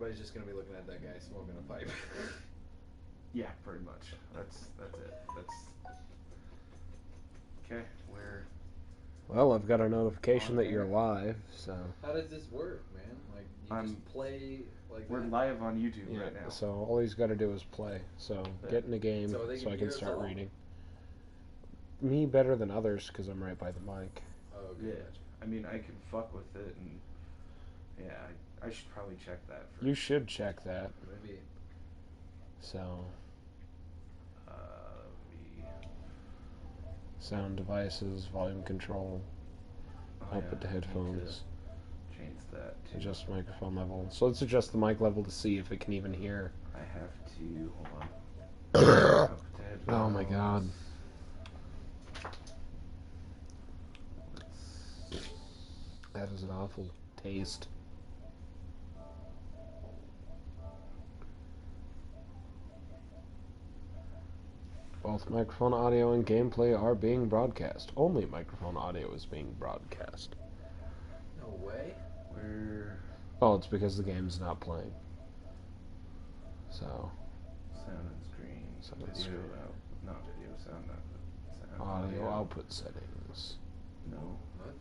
Everybody's just gonna be looking at that guy smoking a pipe. Yeah, pretty much. That's it. That's okay. Well, I've got a notification that you're live, so. How does this work, man? Like, you just play like We're that? live on YouTube right now. So all he's got to do is play. So get in the game So they so can I can hear us start all? reading. Me better than others because I'm right by the mic. Oh, Yeah. good. I mean, I can fuck with it, and yeah, I should probably check that first. You should check that. Maybe. So, The sound devices, volume control, output to headphones, change that. adjust microphone level. So let's adjust the mic level to see if it can even hear. I have to hold on. Output to headphones. Oh my god. That is an awful taste. Both microphone audio and gameplay are being broadcast. Only microphone audio is being broadcast. No way. Oh, it's because the game's not playing. So. Sound and screen. Sound and Video screen. out. Not video. Sound output. Sound. Audio output settings. No. What?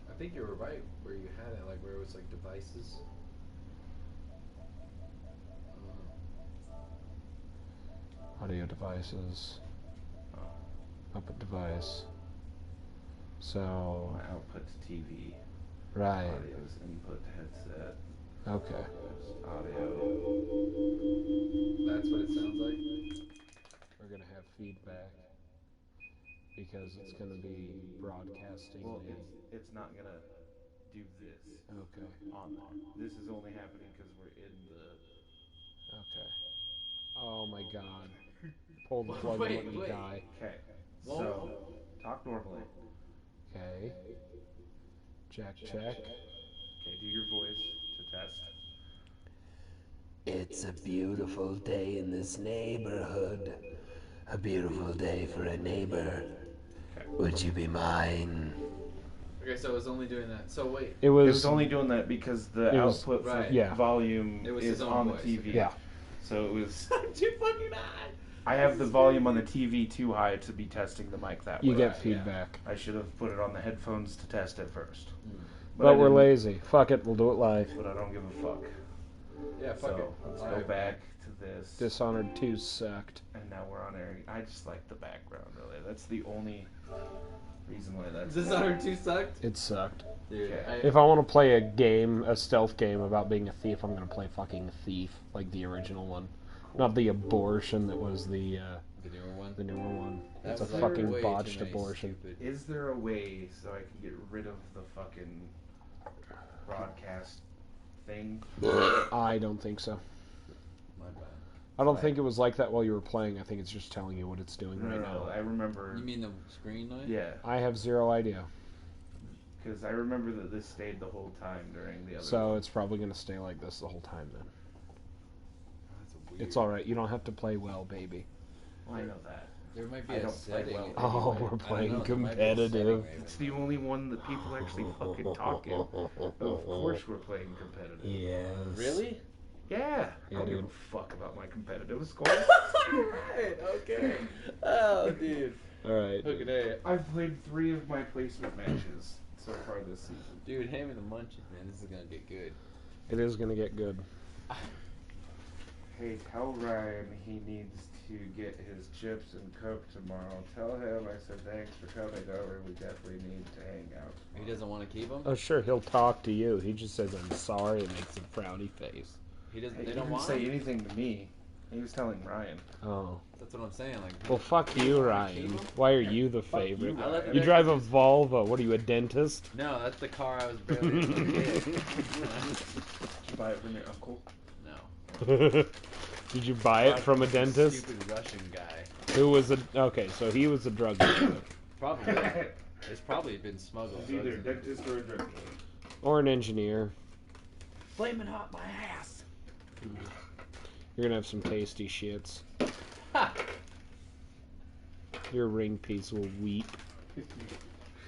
I think you were right where you had it, like where it was like devices. Audio devices. Output device. So. My output to TV. Right. Audio's input to headset. Okay. Audio. That's what it sounds like. We're gonna have feedback because it's gonna be broadcasting. Well, it's not gonna do this. Okay. On there. This is only happening because we're in the. Okay. Oh my god. Pull the plug Wait, and let me wait. die. Okay. Whoa. So talk normally. Okay. Check. Okay, do your voice to test. It's a beautiful day in this neighborhood. A beautiful day for a neighbor. Okay. Would you be mine? Okay, so it was only doing that. So wait. It It was, was only doing that because the It was- output for right. Yeah. volume It was is his own on voice. the TV. Yeah. So it was. Too fucking high. I have the volume on the TV too high to be testing the mic that way. You get Right, feedback. I should have put it on the headphones to test it first. But I we're didn't, lazy. Fuck it, we'll do it live. But I don't give a fuck. Yeah, fuck So it. let's All go right. back to this. Dishonored 2 sucked. And now we're on air. I just like the background, really. That's the only reason why that's. Dishonored 2 sucked? It sucked. Dude, Okay. If I want to play a game, a stealth game about being a thief, I'm gonna play fucking Thief, like the original one. Not the abortion that was the newer one? the newer one. That It's a was, like, fucking way too botched many abortion. stupid- Is there a way so I can get rid of the fucking broadcast thing? I don't think so. My bad. I don't think it was like that while you were playing. I think it's just telling you what it's doing right No, now. I remember. You mean the screen light? Yeah, I have zero idea. because I remember that this stayed the whole time during the other. So one. it's probably gonna stay like this the whole time then. That's a weird. It's alright, you don't have to play well, baby. I know that. There might be I a don't play setting. well. anyway. Oh, I we're don't playing know, there might be a competitive. setting, maybe. It's the only one that people actually fucking talk in. Of course we're playing competitive. Yes. Really? Yeah. Yeah, I don't give dude. a fuck about my competitive score. Right, okay. Oh, dude. Alright. Look at that. I've played 3 of my placement matches so far this season. Dude, hand me the munchies, man. This is gonna get good. It is gonna get good. Hey, tell Ryan he needs to get his chips and Coke tomorrow. Tell him I said thanks for coming over. We definitely need to hang out. He doesn't want to keep them? Oh, sure, he'll talk to you. He just says, I'm sorry, and makes a frowny face. He doesn't. He They don't didn't want say 'em? anything to me. He was telling Ryan. Oh. That's what I'm saying. Like, Well, fuck you, Ryan. Why are you the favorite? you, I let the You guy drive a just- Volvo. What are you, a dentist? No, that's the car I was barely able to get. Did you buy it from your uncle? No. Did you buy it from a dentist? Stupid Russian guy. Who was a... Okay, so he was a drug dealer. Probably. It's probably been smuggled. It's so either a it's- dentist or a drug dealer. Or an engineer. Flaming hot my ass. You're gonna have some tasty shits. Ha! Your ring piece will weep.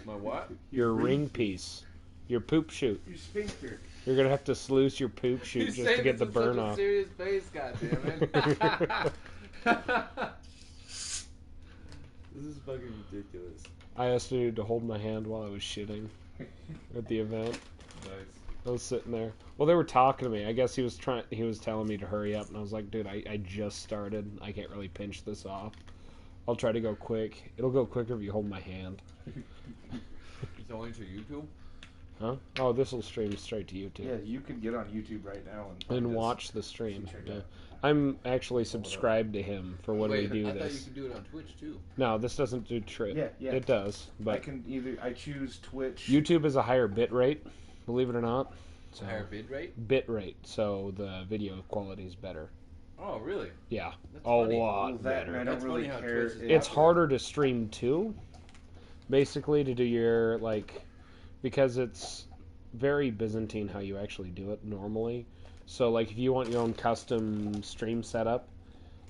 My what? Your ring piece Your poop chute. Your sphincter. You're gonna have to sluice your poop chute just to get the burn off. Serious face, goddammit. This is fucking ridiculous. I asked a dude to hold my hand while I was shitting at the event. Nice. I was sitting there. Well, they were talking to me. I guess he was telling me to hurry up, and I was like, dude, I just started. I can't really pinch this off. I'll try to go quick. It'll go quicker if you hold my hand. It's only to YouTube? Huh? Oh, this will stream straight to YouTube. Yeah, you can get on YouTube right now and watch the stream. Yeah. I'm actually subscribed to him for when we do I thought you this. could do it on Twitch too. No, this doesn't do trip. Yeah. It does, but I choose Twitch. YouTube is a higher bit rate, believe it or not. So, Higher bid rate? bit rate, so the video quality is better. Oh, really? Yeah, That's a funny. lot Well, that, better. I don't That's really funny how care. Twitch is It's harder to stream too, basically, to do your, like, because it's very Byzantine how you actually do it normally. So, like, if you want your own custom stream setup,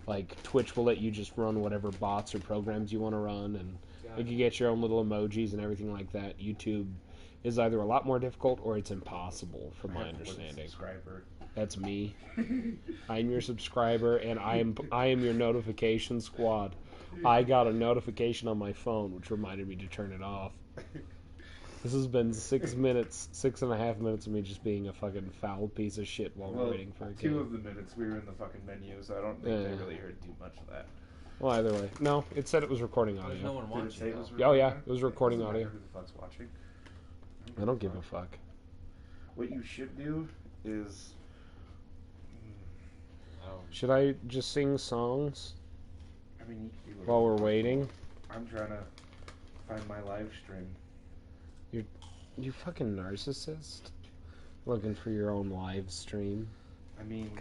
like, Twitch will let you just run whatever bots or programs you want to run, and like, you get your own little emojis and everything like that. YouTube is either a lot more difficult or it's impossible, from my understanding. Subscriber. That's me. I'm your subscriber, and I am your notification squad. I got a notification on my phone which reminded me to turn it off. This has been 6.5 minutes of me just being a fucking foul piece of shit while we're waiting for a game. 2 of the minutes we were in the fucking menu, so I don't think they really heard too much of that. Well, either way. No, it said it was recording There's no audio. one Did it watching. say it was though. recording? Yeah, it was recording Doesn't matter audio. Who the fuck's watching? I don't give a fuck. What you should do is. Should I just sing songs I mean, you can do while we're whatever. waiting? I'm trying to find my live stream. You fucking narcissist. Looking for your own live stream. I mean,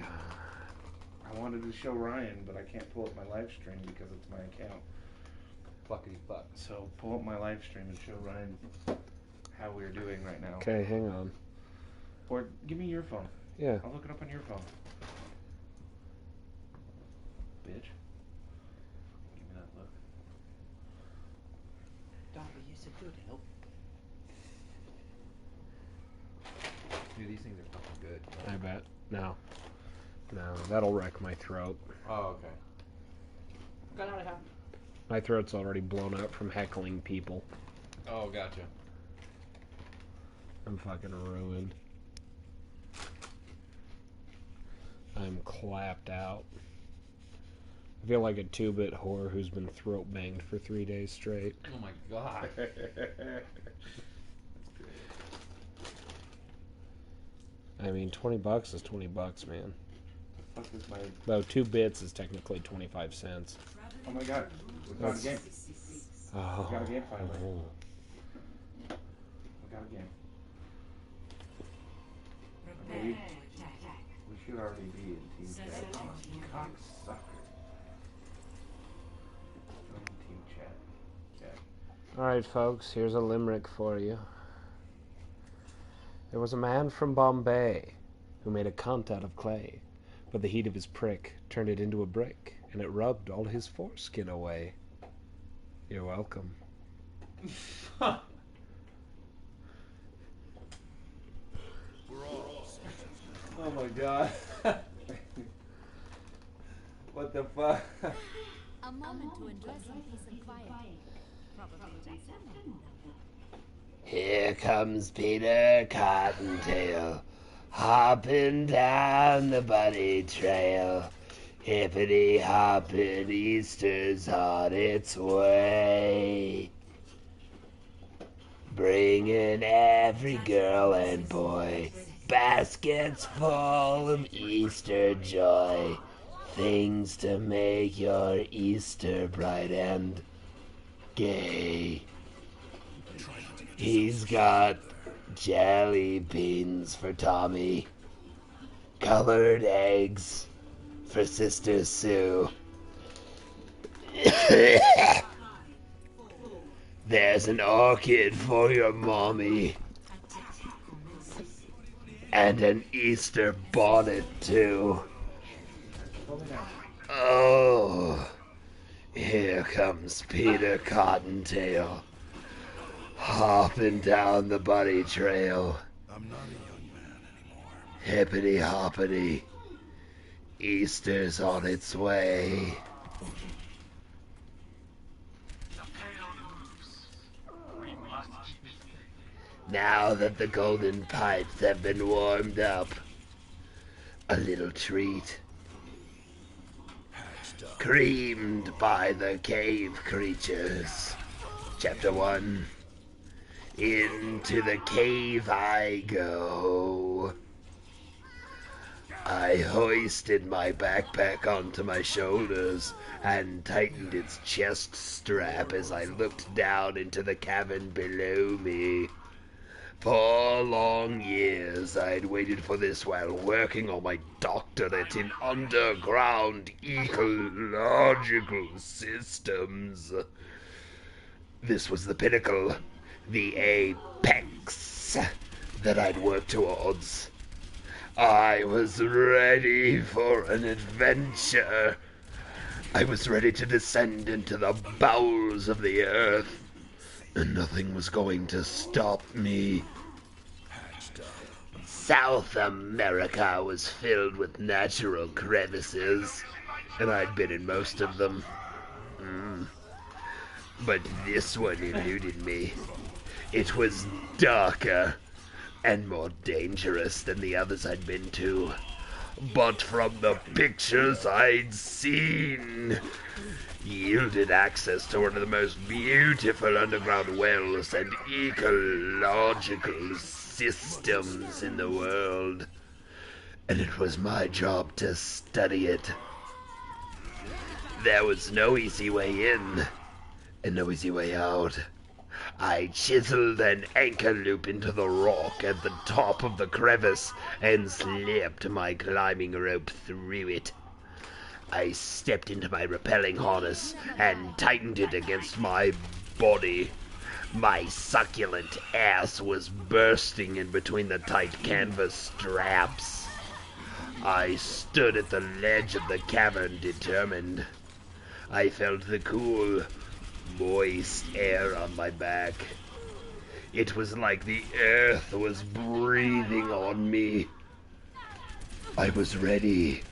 I wanted to show Ryan, but I can't pull up my live stream because it's my account. Fuckity fuck. So pull up my live stream and show Ryan how we're doing right now. Okay, hang on. Or give me your phone. Yeah. I'll look it up on your phone. Bitch. Give me that look. Dobby, you're so good, help. Dude, these things are fucking good. I bet. No, that'll wreck my throat. Oh, okay. Get out of here. My throat's already blown out from heckling people. Oh, gotcha. I'm fucking ruined. I'm clapped out. I feel like a 2-bit whore who's been throat banged for 3 days straight. Oh my god. I mean, $20 is $20, man. Fuck is my. Though 2 bits is technically 25 cents. Oh my god. We got a game. Oh. We got a game finally. Oh. We got a game. We should already be in team chat. Cocksucker. Join team chat. Yeah. Alright, folks, here's a limerick for you. There was a man from Bombay who made a cunt out of clay, but the heat of his prick turned it into a brick, and it rubbed all his foreskin away. You're welcome. Oh my god. What the fuck? A moment to enjoy some peace and quiet. Probably just Here comes Peter Cottontail, hopping down the bunny trail. Hippity hopping, Easter's on its way. Bringing every girl and boy baskets full of Easter joy. Things to make your Easter bright and gay. He's got jelly beans for Tommy, colored eggs for Sister Sue. There's an orchid for your mommy, and an Easter bonnet too. Oh, here comes Peter Cottontail, hopping down the bunny trail. I'm not a young man anymore. Hippity hoppity. Easter's on its way. Now that the golden pipes have been warmed up, a little treat. Creamed by the Cavecreatures. Chapter 1. Into the cave I go. I hoisted my backpack onto my shoulders and tightened its chest strap as I looked down into the cavern below me. For long years I'd waited for this while working on my doctorate in underground ecological systems. This was the pinnacle, the apex that I'd worked towards. I was ready for an adventure. I was ready to descend into the bowels of the earth, and nothing was going to stop me. South America was filled with natural crevices, and I'd been in most of them. But this one eluded me. It was darker and more dangerous than the others I'd been to. But from the pictures I'd seen, yielded access to one of the most beautiful underground wells and ecological systems in the world. And it was my job to study it. There was no easy way in, and no easy way out. I chiseled an anchor loop into the rock at the top of the crevice and slipped my climbing rope through it. I stepped into my rappelling harness and tightened it against my body. My succulent ass was bursting in between the tight canvas straps. I stood at the ledge of the cavern determined. I felt the cool, moist air on my back. It was like the earth was breathing on me. I was ready.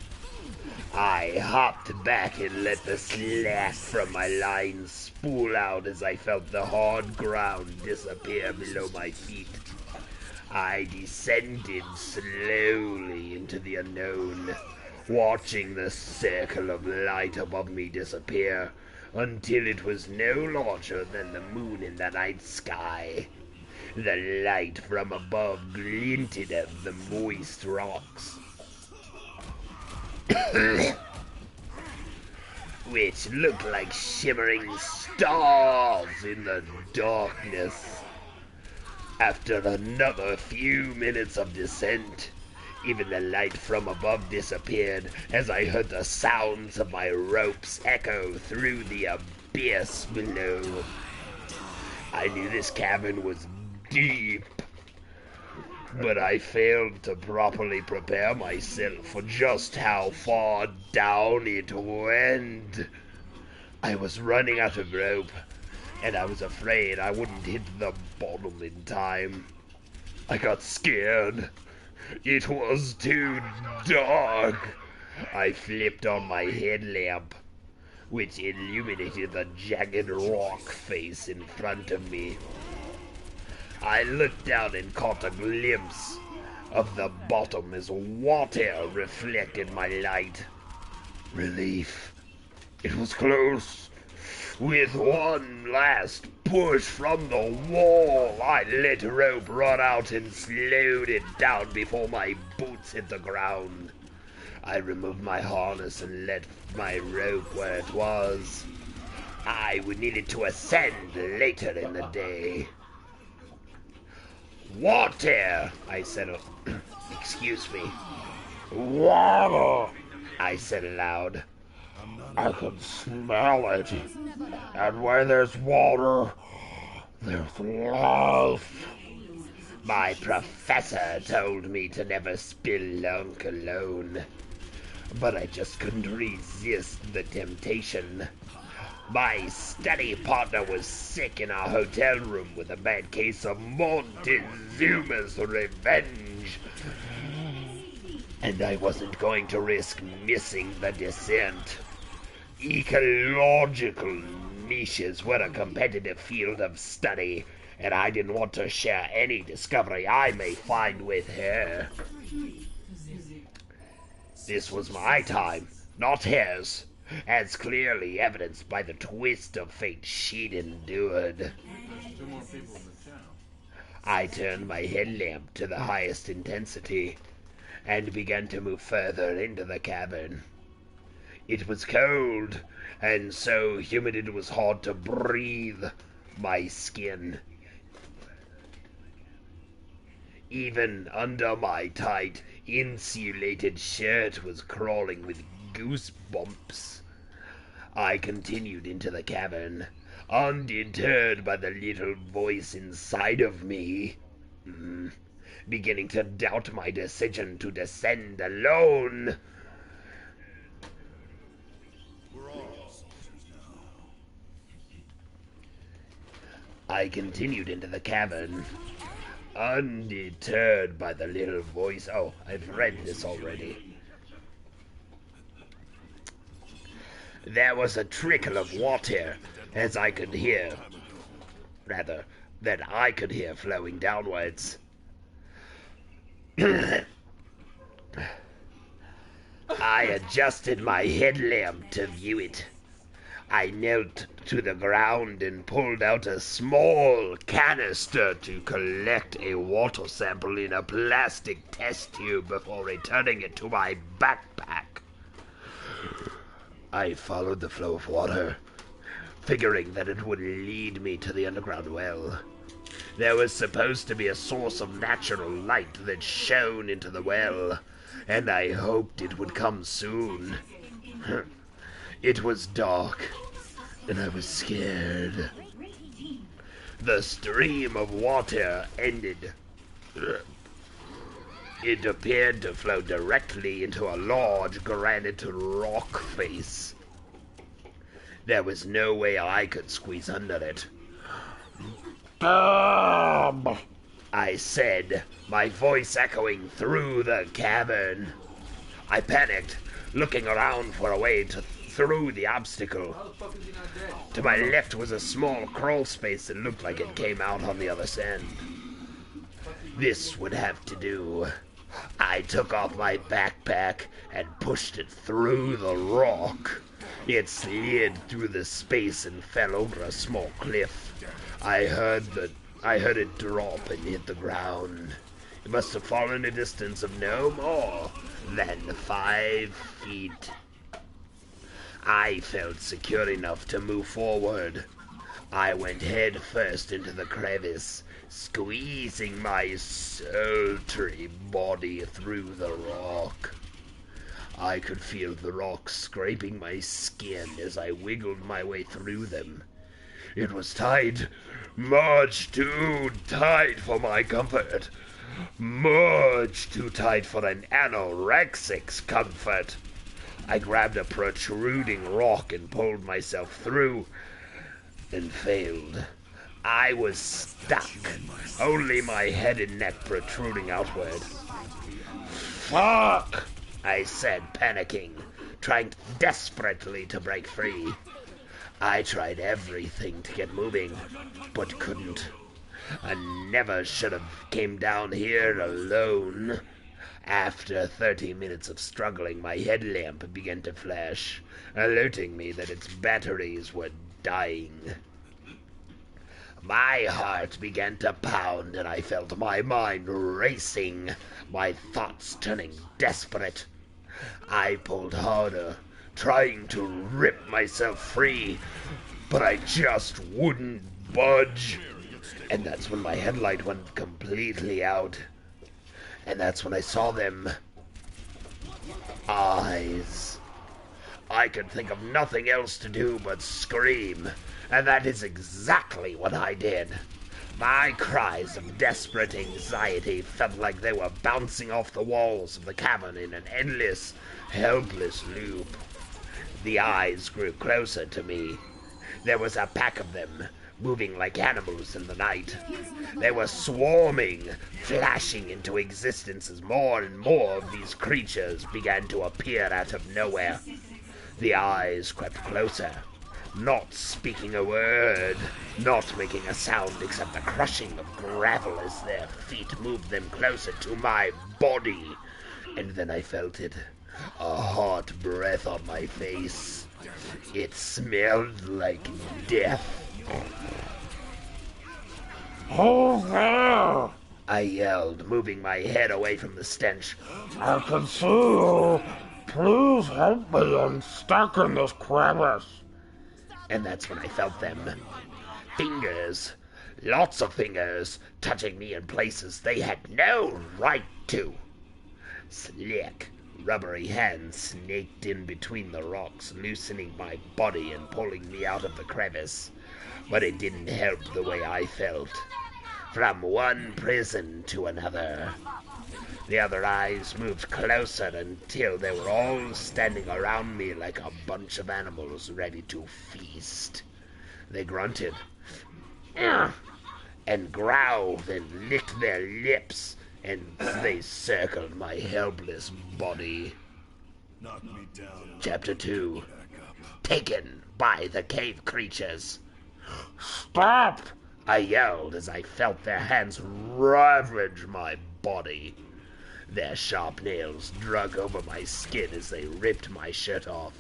I hopped back and let the slack from my line spool out as I felt the hard ground disappear below my feet. I descended slowly into the unknown, watching the circle of light above me disappear until it was no larger than the moon in the night sky. The light from above glinted at the moist rocks, which looked like shimmering stars in the darkness. After another few minutes of descent, even the light from above disappeared as I heard the sounds of my ropes echo through the abyss below. I knew this cavern was deep, but I failed to properly prepare myself for just how far down it went. I was running out of rope, and I was afraid I wouldn't hit the bottom in time. I got scared. It was too dark. I flipped on my headlamp, which illuminated the jagged rock face in front of me. I looked down and caught a glimpse of the bottom as water reflected my light. Relief. It was close. With one last push from the wall, I let rope run out and slowed it down before my boots hit the ground. I removed my harness and let my rope where it was. I would need it to ascend later in the day. Water, I said. Excuse me. Water, I said aloud. I can smell it. And where there's water, there's life. My professor told me to never spelunk alone, but I just couldn't resist the temptation. My study partner was sick in our hotel room with a bad case of Montezuma's revenge. And I wasn't going to risk missing the descent. Ecological niches were a competitive field of study, and I didn't want to share any discovery I may find with her. This was my time, not hers, as clearly evidenced by the twist of fate she'd endured. I turned my headlamp to the highest intensity and began to move further into the cavern. It was cold, and so humid it was hard to breathe my skin. Even under my tight, insulated shirt was crawling with goosebumps. I continued into the cavern, undeterred by the little voice inside of me, beginning to doubt my decision to descend alone. I continued into the cavern, undeterred by the little voice. Oh, I've read this already. There was a trickle of water, as I could hear, rather, that I could hear flowing downwards. I adjusted my headlamp to view it. I knelt to the ground and pulled out a small canister to collect a water sample in a plastic test tube before returning it to my backpack. I followed the flow of water, figuring that it would lead me to the underground well. There was supposed to be a source of natural light that shone into the well, and I hoped it would come soon. It was dark, and I was scared. The stream of water ended. It appeared to flow directly into a large granite rock face. There was no way I could squeeze under it. "Bob!" I said, my voice echoing through the cavern. I panicked, looking around for a way through the obstacle. To my left was a small crawl space that looked like it came out on the other end. This would have to do. I took off my backpack and pushed it through the rock. It slid through the space and fell over a small cliff. I heard it drop and hit the ground. It must have fallen a distance of no more than 5 feet. I felt secure enough to move forward. I went head first into the crevice, squeezing my sultry body through the rock. I could feel the rocks scraping my skin as I wiggled my way through them. It was tight, much too tight for my comfort, much too tight for an anorexic's comfort. I grabbed a protruding rock and pulled myself through, and failed. I was stuck, only my head and neck protruding outward. "Fuck!" I said, panicking, trying desperately to break free. I tried everything to get moving, but couldn't. I never should have came down here alone. After 30 minutes of struggling, my headlamp began to flash, alerting me that its batteries were dying. My heart began to pound, and I felt my mind racing, my thoughts turning desperate. I pulled harder, trying to rip myself free, but I just wouldn't budge. And that's when my headlight went completely out. And that's when I saw them. Eyes. I could think of nothing else to do but scream, and that is exactly what I did. My cries of desperate anxiety felt like they were bouncing off the walls of the cavern in an endless, helpless loop. The eyes grew closer to me, There was a pack of them, moving like animals in the night. They were swarming, flashing into existence as more and more of these creatures began to appear out of nowhere. The eyes crept closer, not speaking a word, not making a sound except the crushing of gravel as their feet moved them closer to my body. And then I felt it, a hot breath on my face. It smelled like death. Oh, there! I yelled, moving my head away from the stench. I can see you. Please help me. I'm stuck in this crevice. And that's when I felt them. Fingers. Lots of fingers, touching me in places they had no right to. Slick, rubbery hands snaked in between the rocks, loosening my body and pulling me out of the crevice. But it didn't help the way I felt. From one prison to another. The other eyes moved closer until they were all standing around me like a bunch of animals ready to feast. They grunted, and growled and licked their lips, and they circled my helpless body. Knock me down. Chapter 2. Taken by the cave creatures. Stop! I yelled as I felt their hands ravage my body. Their sharp nails drug over my skin as they ripped my shirt off.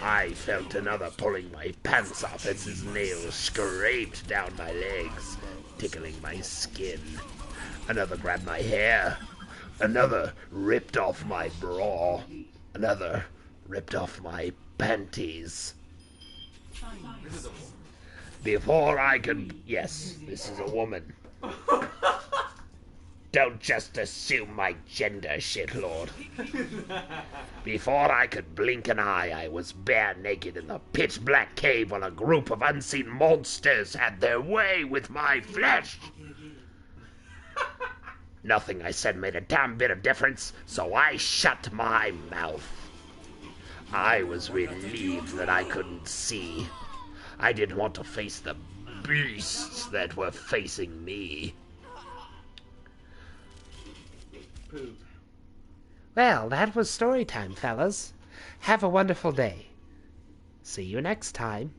I felt another pulling my pants off as his nails scraped down my legs, tickling my skin. Another grabbed my hair. Another ripped off my bra. Another ripped off my panties. Before I could... Yes, this is a woman. Don't just assume my gender, shitlord. Before I could blink an eye, I was bare naked in the pitch-black cave while a group of unseen monsters had their way with my flesh. Nothing I said made a damn bit of difference, so I shut my mouth. I was relieved that I couldn't see. I didn't want to face the beasts that were facing me. Well, that was story time, fellas. Have a wonderful day. See you next time.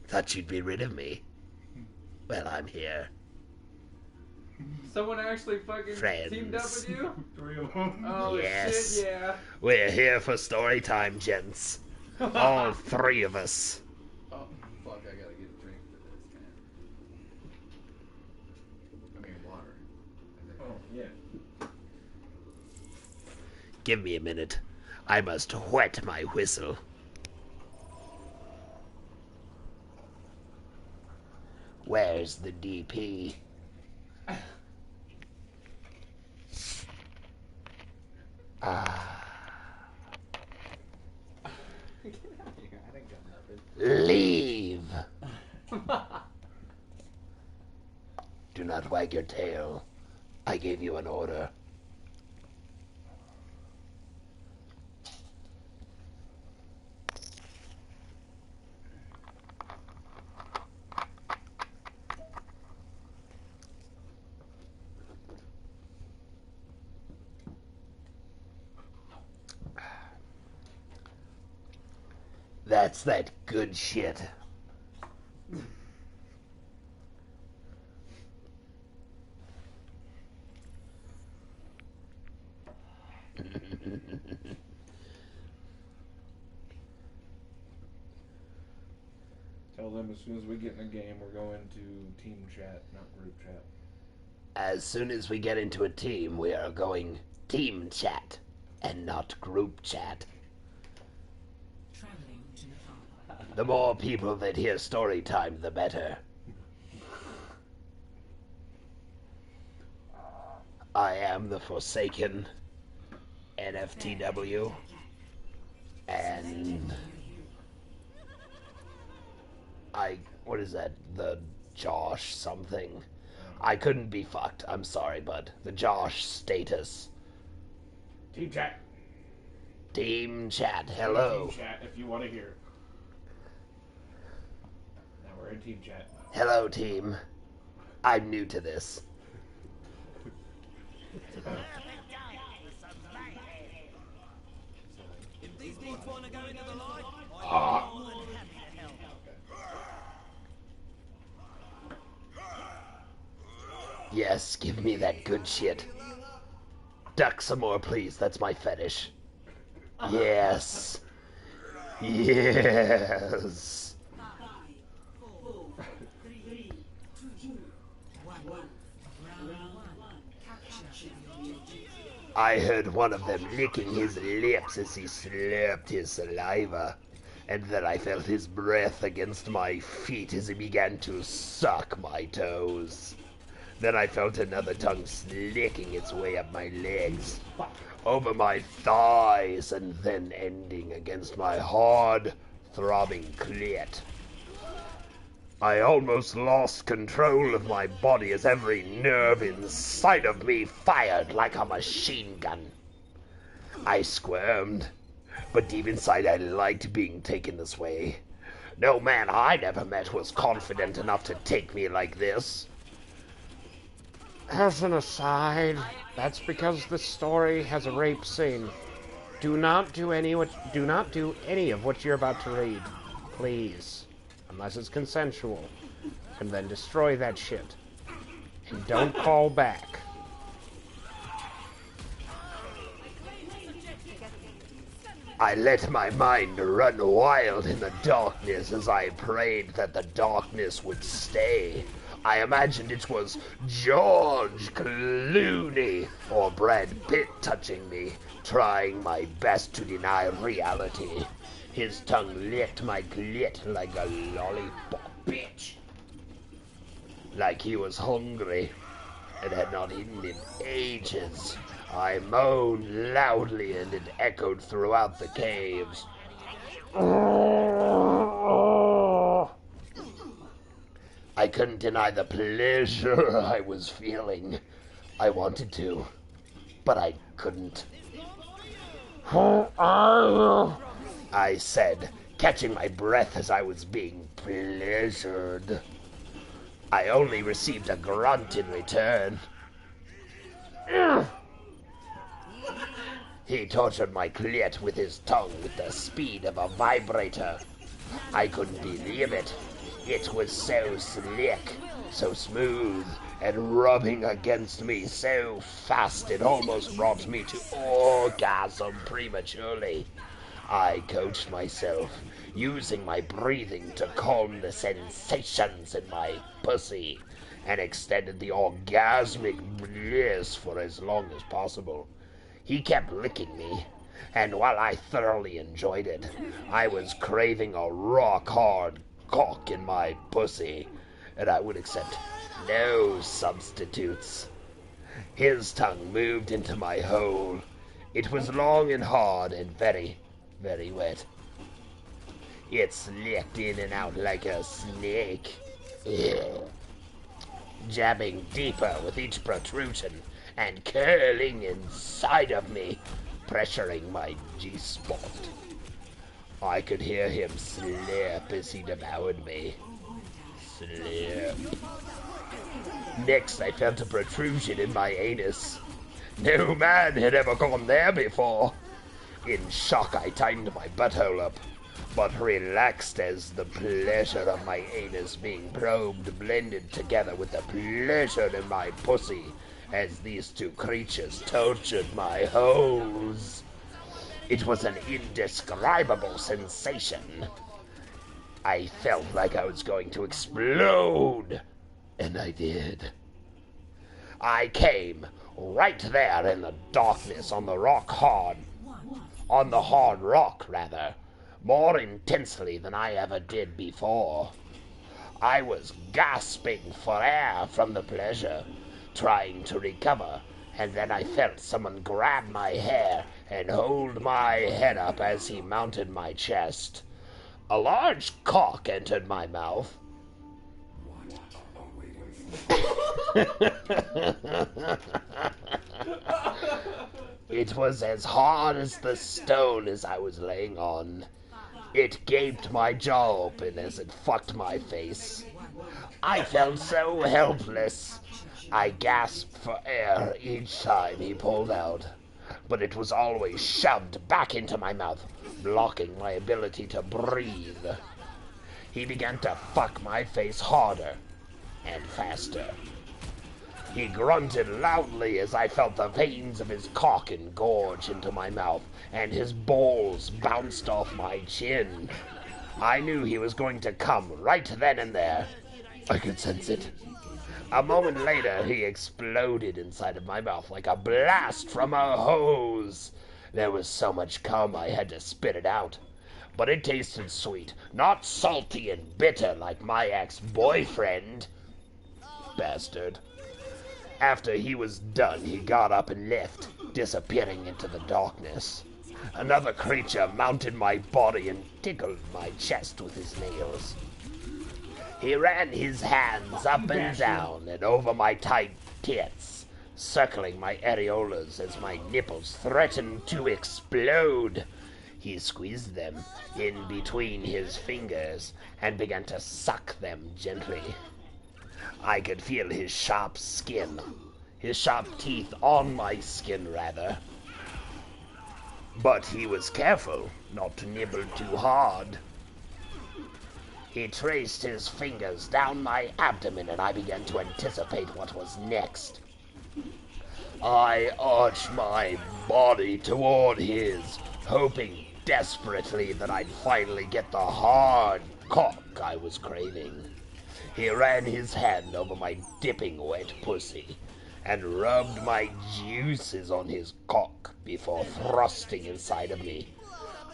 Thought you'd be rid of me. Well, I'm here. Someone actually fucking Friends. teamed up with you? 3 of them. Oh Yes. shit, yeah. We're here for story time, gents. All 3 of us. Oh, fuck, I gotta get a drink for this, man. I mean, water. Oh, yeah. Give me a minute. I must wet my whistle. Where's the DP? Leave! Do not wag your tail. I gave you an order. That's that good shit. Tell them as soon as we get in the game, we're going to team chat, not group chat. As soon as we get into a team, we are going team chat and not group chat. The more people that hear story time, the better. I am the Forsaken, NFTW, and what is that, the Josh something? I couldn't be fucked. I'm sorry, bud. The Josh status. Team chat. Team chat, hello. Team chat, if you want to hear. Now we're in team chat. Hello, team. I'm new to this. Yes, give me that good shit. Duck some more, please. That's my fetish. Yes. Yes. I heard one of them licking his lips as he slurped his saliva, and then I felt his breath against my feet as he began to suck my toes. Then I felt another tongue slicking its way up my legs, over my thighs, and then ending against my hard, throbbing clit. I almost lost control of my body as every nerve inside of me fired like a machine gun. I squirmed, but deep inside I liked being taken this way. No man I ever met was confident enough to take me like this. As an aside, that's because this story has a rape scene. Do not do any of what you're about to read, please. Unless it's consensual. And then destroy that shit. And don't call back. I let my mind run wild in the darkness as I prayed that the darkness would stay. I imagined it was George Clooney or Brad Pitt touching me, trying my best to deny reality. His tongue licked my clit like a lollipop, bitch. Like he was hungry and had not eaten in ages. I moaned loudly and it echoed throughout the caves. I couldn't deny the pleasure I was feeling. I wanted to, but I couldn't. Who are you? I said, catching my breath as I was being pleasured. I only received a grunt in return. He tortured my clit with his tongue with the speed of a vibrator. I couldn't believe it. It was so slick, so smooth, and rubbing against me so fast it almost brought me to orgasm prematurely. I coached myself, using my breathing to calm the sensations in my pussy, and extended the orgasmic bliss for as long as possible. He kept licking me, and while I thoroughly enjoyed it, I was craving a rock-hard cock in my pussy, and I would accept no substitutes. His tongue moved into my hole. It was long and hard and very, very wet. It slipped in and out like a snake, jabbing deeper with each protrusion and curling inside of me, pressuring my G-spot. I could hear him slurp as he devoured me. Slurp. Next, I felt a protrusion in my anus. No man had ever gone there before. In shock, I tightened my butthole up, but relaxed as the pleasure of my anus being probed blended together with the pleasure in my pussy as these two creatures tortured my holes. It was an indescribable sensation. I felt like I was going to explode, and I did. I came right there in the darkness on the hard rock, more intensely than I ever did before. I was gasping for air from the pleasure, trying to recover, and then I felt someone grab my hair and hold my head up as he mounted my chest. A large cock entered my mouth. It was as hard as the stone as I was laying on. It gaped my jaw open as it fucked my face. I felt so helpless. I gasped for air each time he pulled out, but it was always shoved back into my mouth, blocking my ability to breathe. He began to fuck my face harder and faster. He grunted loudly as I felt the veins of his cock engorge into my mouth, and his balls bounced off my chin. I knew he was going to come right then and there. I could sense it. A moment later, he exploded inside of my mouth like a blast from a hose. There was so much cum I had to spit it out. But it tasted sweet, not salty and bitter like my ex-boyfriend. Bastard. After he was done, he got up and left, disappearing into the darkness. Another creature mounted my body and tickled my chest with his nails. He ran his hands up and down and over my tight tits, circling my areolas as my nipples threatened to explode. He squeezed them in between his fingers and began to suck them gently. I could feel his sharp teeth on my skin, rather. But he was careful not to nibble too hard. He traced his fingers down my abdomen, and I began to anticipate what was next. I arched my body toward his, hoping desperately that I'd finally get the hard cock I was craving. He ran his hand over my dipping wet pussy and rubbed my juices on his cock before thrusting inside of me.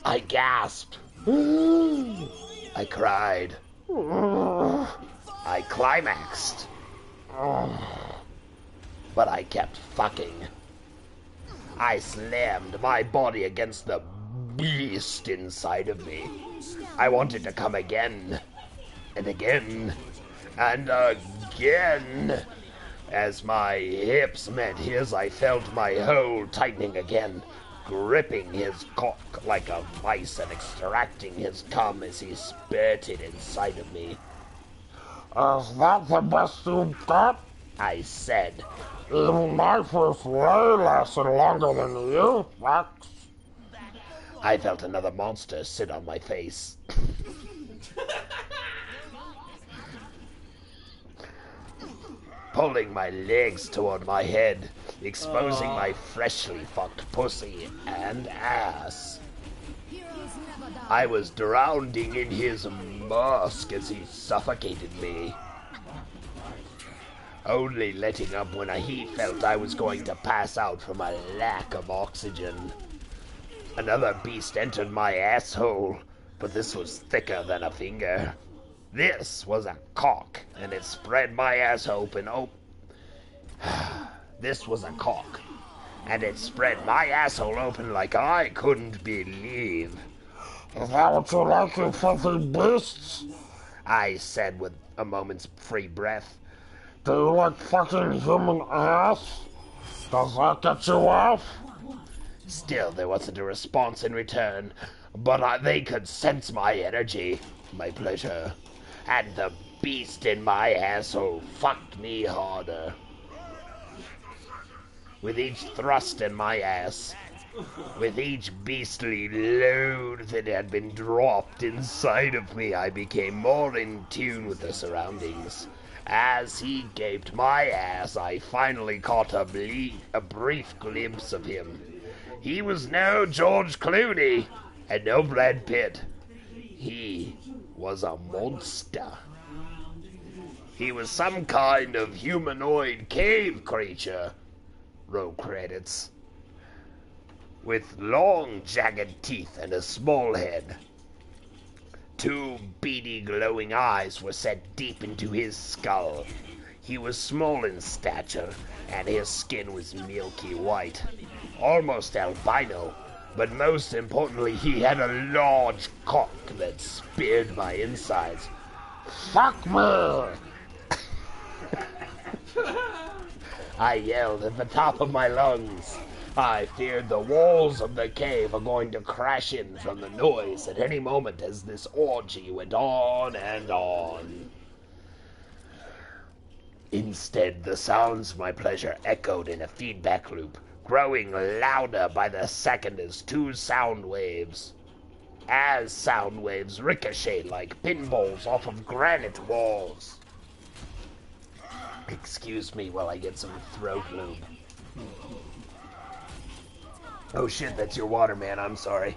I gasped. I cried. I climaxed. But I kept fucking. I slammed my body against the beast inside of me. I wanted to come again, and again, and again. As my hips met his, I felt my hole tightening again, gripping his cock like a vice and extracting his cum as he spurted inside of me. Is that the best you've got? I said. Even my first lay lasted longer than you, Fox. I felt another monster sit on my face. Pulling my legs toward my head, exposing my freshly fucked pussy and ass. I was drowning in his musk as he suffocated me, only letting up when he felt I was going to pass out from a lack of oxygen. Another beast entered my asshole, but this was thicker than a finger. This was a cock, and it spread my ass open. This was a cock, and it spread my asshole open like I couldn't believe. Is that what you like, you filthy beasts? I said with a moment's free breath. Do you like fucking human ass? Does that get you off? Still, there wasn't a response in return, but they could sense my energy, my pleasure, and the beast in my asshole fucked me harder. With each thrust in my ass, with each beastly load that had been dropped inside of me, I became more in tune with the surroundings. As he gaped my ass, I finally caught a brief glimpse of him. He was no George Clooney and no Brad Pitt. He was a monster. He was some kind of humanoid cave creature. Roll credits. With long, jagged teeth and a small head. Two beady, glowing eyes were set deep into his skull. He was small in stature, and his skin was milky white, almost albino, but most importantly, he had a large cock that speared my insides. Fuck me! I yelled at the top of my lungs. I feared the walls of the cave are going to crash in from the noise at any moment as this orgy went on and on. Instead, the sounds of my pleasure echoed in a feedback loop, growing louder by the second as sound waves ricochet like pinballs off of granite walls. Excuse me while I get some throat lube. Oh shit, that's your water, man. I'm sorry.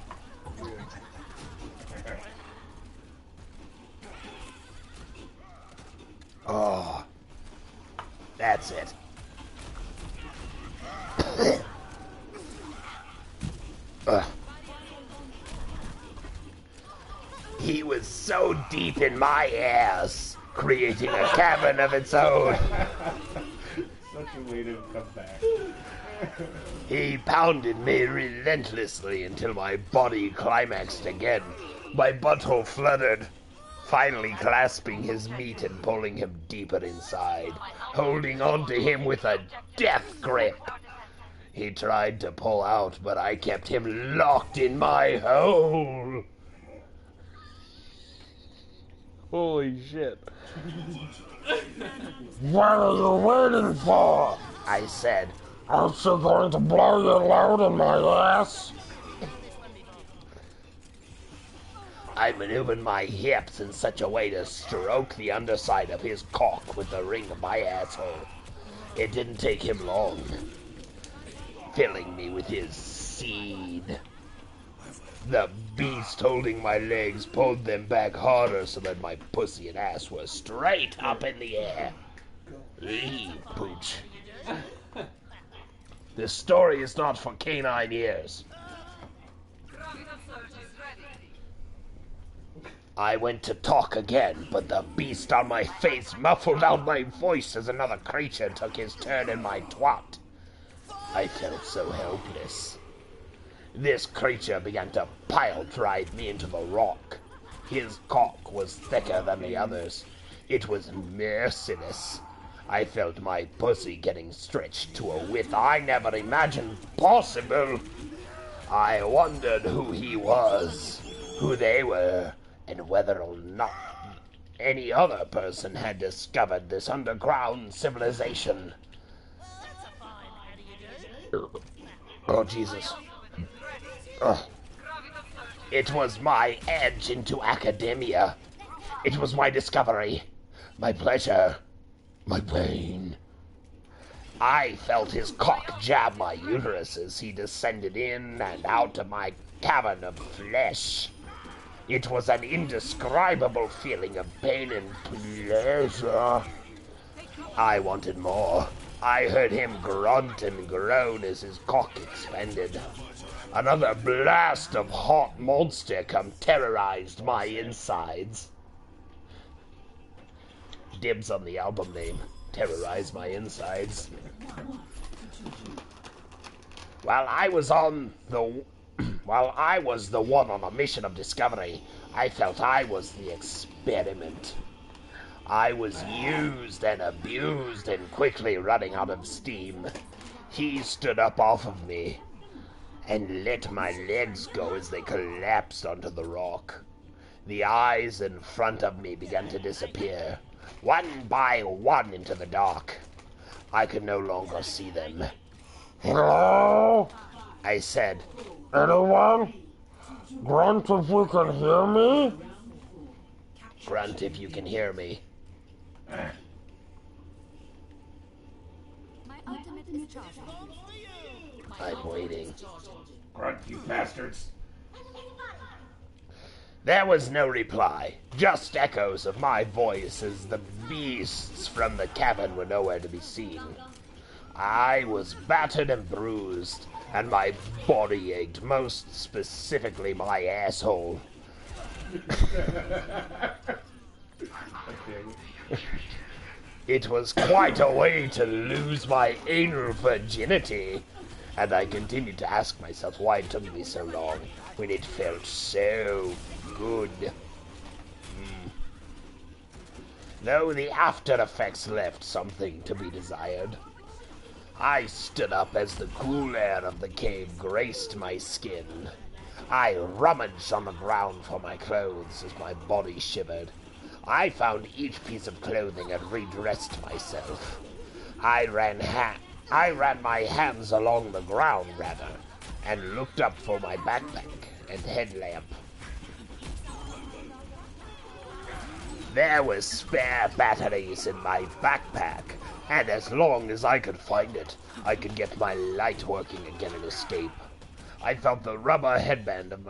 Oh, that's it. He was so deep in my ass, creating a cavern of its own. Such a way to come back. He pounded me relentlessly until my body climaxed again. My butthole fluttered, finally clasping his meat and pulling him deeper inside, holding on to him with a death grip. He tried to pull out, but I kept him locked in my hole. Holy shit. What are you waiting for? I said. Aren't you going to blow your load in my ass? I maneuvered my hips in such a way to stroke the underside of his cock with the ring of my asshole. It didn't take him long, filling me with his seed. The beast holding my legs pulled them back harder so that my pussy and ass were straight up in the air. Leave, pooch. This story is not for canine ears. I went to talk again, but the beast on my face muffled out my voice as another creature took his turn in my twat. I felt so helpless. This creature began to pile drive me into the rock. His cock was thicker than the others. It was merciless. I felt my pussy getting stretched to a width I never imagined possible. I wondered who he was, who they were, and whether or not any other person had discovered this underground civilization. Oh, Jesus. Ugh. It was my edge into academia. It was my discovery, my pleasure, my pain. I felt his cock jab my uterus as he descended in and out of my cavern of flesh. It was an indescribable feeling of pain and pleasure. I wanted more. I heard him grunt and groan as his cock expanded. Another blast of hot monster cum terrorized my insides. Dibs on the album name. Terrorize my insides. While I was the one on a mission of discovery, I felt I was the experiment. I was used and abused and quickly running out of steam. He stood up off of me and let my legs go as they collapsed onto the rock. The eyes in front of me began to disappear, one by one into the dark. I could no longer see them. Hello? I said, Anyone? Grunt if you can hear me? grunt if you can hear me. My ultimate is charged. I'm waiting. Grunt, you bastards. There was no reply, just echoes of my voice as the beasts from the cavern were nowhere to be seen. I was battered and bruised, and my body ached, most specifically my asshole. It was quite a way to lose my anal virginity, and I continued to ask myself why it took me so long when it felt so good. though the after effects left something to be desired. I stood up as the cool air of the cave graced my skin. I rummaged on the ground for my clothes as my body shivered. I found each piece of clothing and redressed myself. I ran my hands along the ground, rather, and looked up for my backpack and headlamp. There were spare batteries in my backpack, and as long as I could find it, I could get my light working again and escape. I felt the rubber band of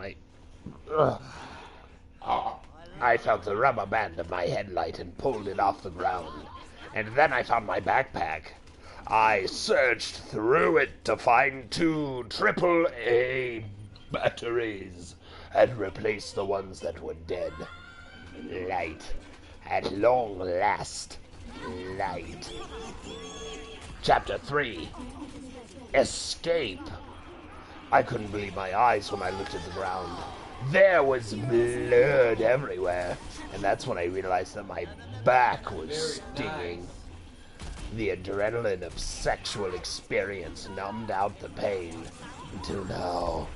my headlight and pulled it off the ground. And then I found my backpack. I searched through it to find 2 AAA batteries and replace the ones that were dead. Light. At long last, light. Chapter 3. Escape. I couldn't believe my eyes when I looked at the ground. There was blood everywhere, and that's when I realized that my back was stinging. The adrenaline of sexual experience numbed out the pain until now.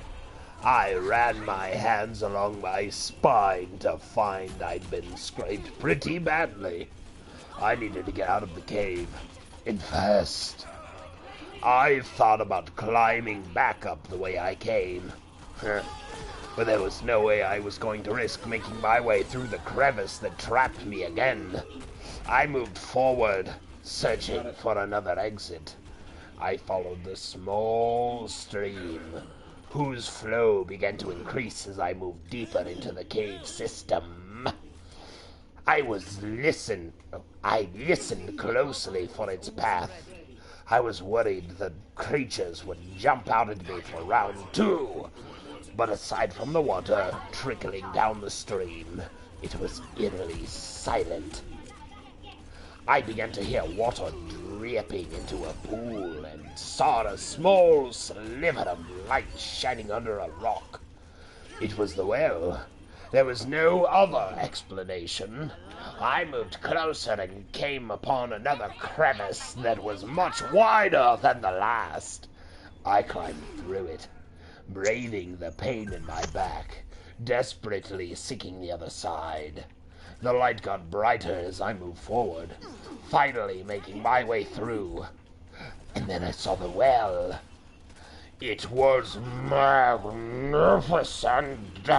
I ran my hands along my spine to find I'd been scraped pretty badly. I needed to get out of the cave, and fast. I thought about climbing back up the way I came, but there was no way I was going to risk making my way through the crevice that trapped me again. I moved forward, searching for another exit. I followed the small stream, whose flow began to increase as I moved deeper into the cave system. I listened closely for its path. I was worried that creatures would jump out at me for round 2, but aside from the water trickling down the stream, it was eerily silent. I began to hear water dripping into a pool and saw a small sliver of light shining under a rock. It was the well. There was no other explanation. I moved closer and came upon another crevice that was much wider than the last. I climbed through it, braving the pain in my back, desperately seeking the other side. The light got brighter as I moved forward, finally making my way through. And then I saw the well. It was magnificent.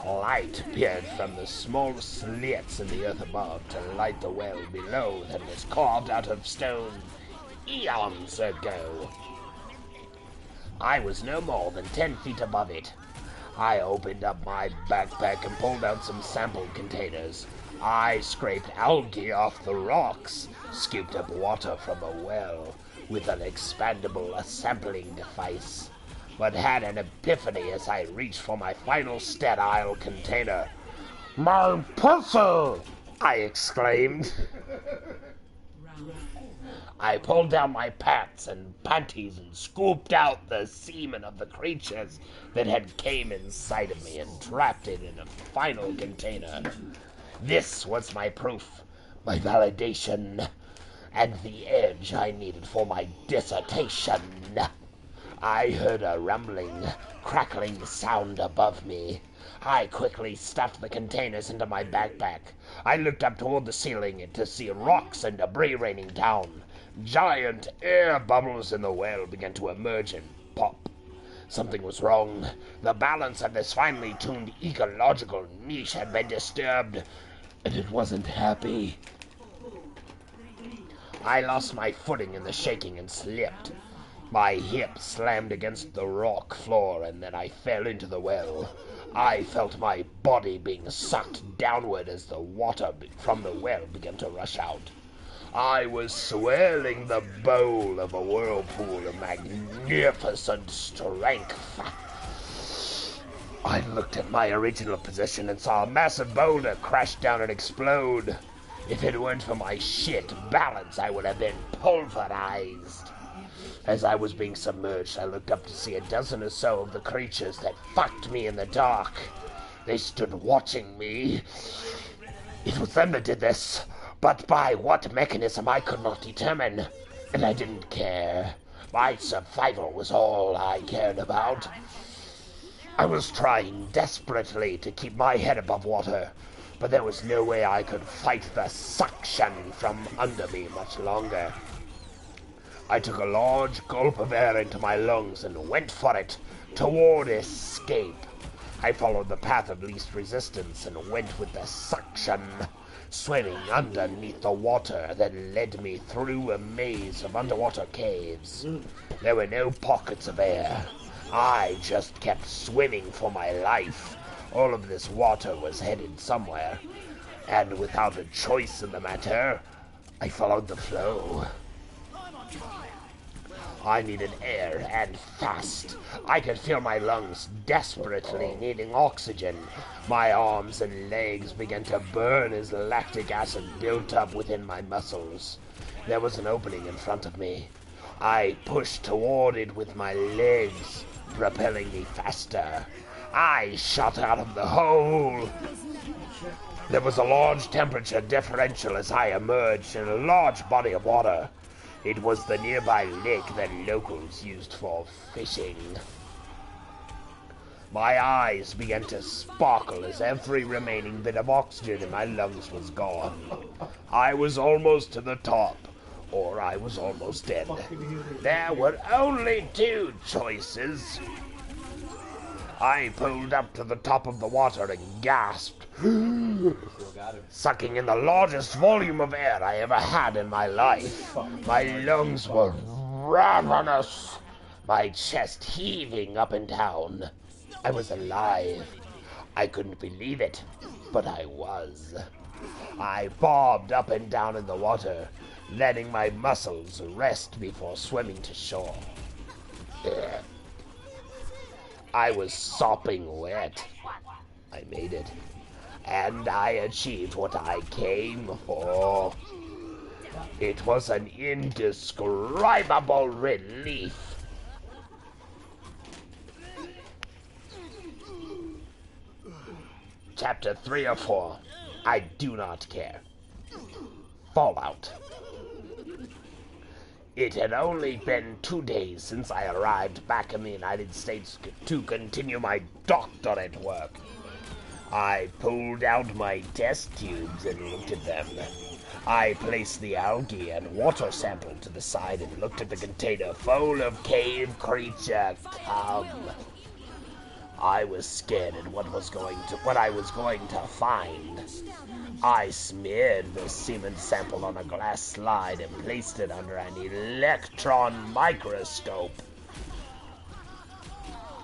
Light appeared from the small slits in the earth above to light the well below that was carved out of stone eons ago. I was no more than 10 feet above it. I opened up my backpack and pulled out some sample containers. I scraped algae off the rocks, scooped up water from a well with an expandable sampling device, but had an epiphany as I reached for my final sterile container. My pussy! I exclaimed. I pulled down my pants and panties and scooped out the semen of the creatures that had came inside of me and trapped it in a final container. This was my proof, my validation, and the edge I needed for my dissertation. I heard a rumbling, crackling sound above me. I quickly stuffed the containers into my backpack. I looked up toward the ceiling to see rocks and debris raining down. Giant air bubbles in the well began to emerge and pop. Something was wrong. The balance of this finely tuned ecological niche had been disturbed, and it wasn't happy. I lost my footing in the shaking and slipped. My hip slammed against the rock floor, and then I fell into the well. I felt my body being sucked downward as the water from the well began to rush out. I was swirling the bowl of a whirlpool of magnificent strength. I looked at my original position and saw a massive boulder crash down and explode. If it weren't for my shit balance, I would have been pulverized. As I was being submerged, I looked up to see a dozen or so of the creatures that fucked me in the dark. They stood watching me. It was them that did this. but by what mechanism I could not determine, and I didn't care. My survival was all I cared about. I was trying desperately to keep my head above water, but there was no way I could fight the suction from under me much longer. I took a large gulp of air into my lungs and went for it, toward escape. I followed the path of least resistance and went with the suction, swimming underneath the water that led me through a maze of underwater caves. There were no pockets of air. I just kept swimming for my life. All of this water was headed somewhere, and without a choice in the matter, I followed the flow. I needed air, and fast. I could feel my lungs desperately needing oxygen. My arms and legs began to burn as lactic acid built up within my muscles. There was an opening in front of me. I pushed toward it with my legs, propelling me faster. I shot out of the hole. There was a large temperature differential as I emerged in a large body of water. It was the nearby lake that locals used for fishing. My eyes began to sparkle as every remaining bit of oxygen in my lungs was gone. I was almost to the top, or I was almost dead. There were only two choices. I pulled up to the top of the water and gasped, sucking in the largest volume of air I ever had in my life. My lungs were ravenous, my chest heaving up and down. I was alive. I couldn't believe it, but I was. I bobbed up and down in the water, letting my muscles rest before swimming to shore. I was sopping wet. I made it. And I achieved what I came for. It was an indescribable relief. Chapter 3 or 4. I do not care. Fallout. It had only been 2 days since I arrived back in the United States to continue my doctorate work. I pulled out my test tubes and looked at them. I placed the algae and water sample to the side and looked at the container full of cave creature cum. I was scared at what I was going to find. I smeared the semen sample on a glass slide and placed it under an electron microscope.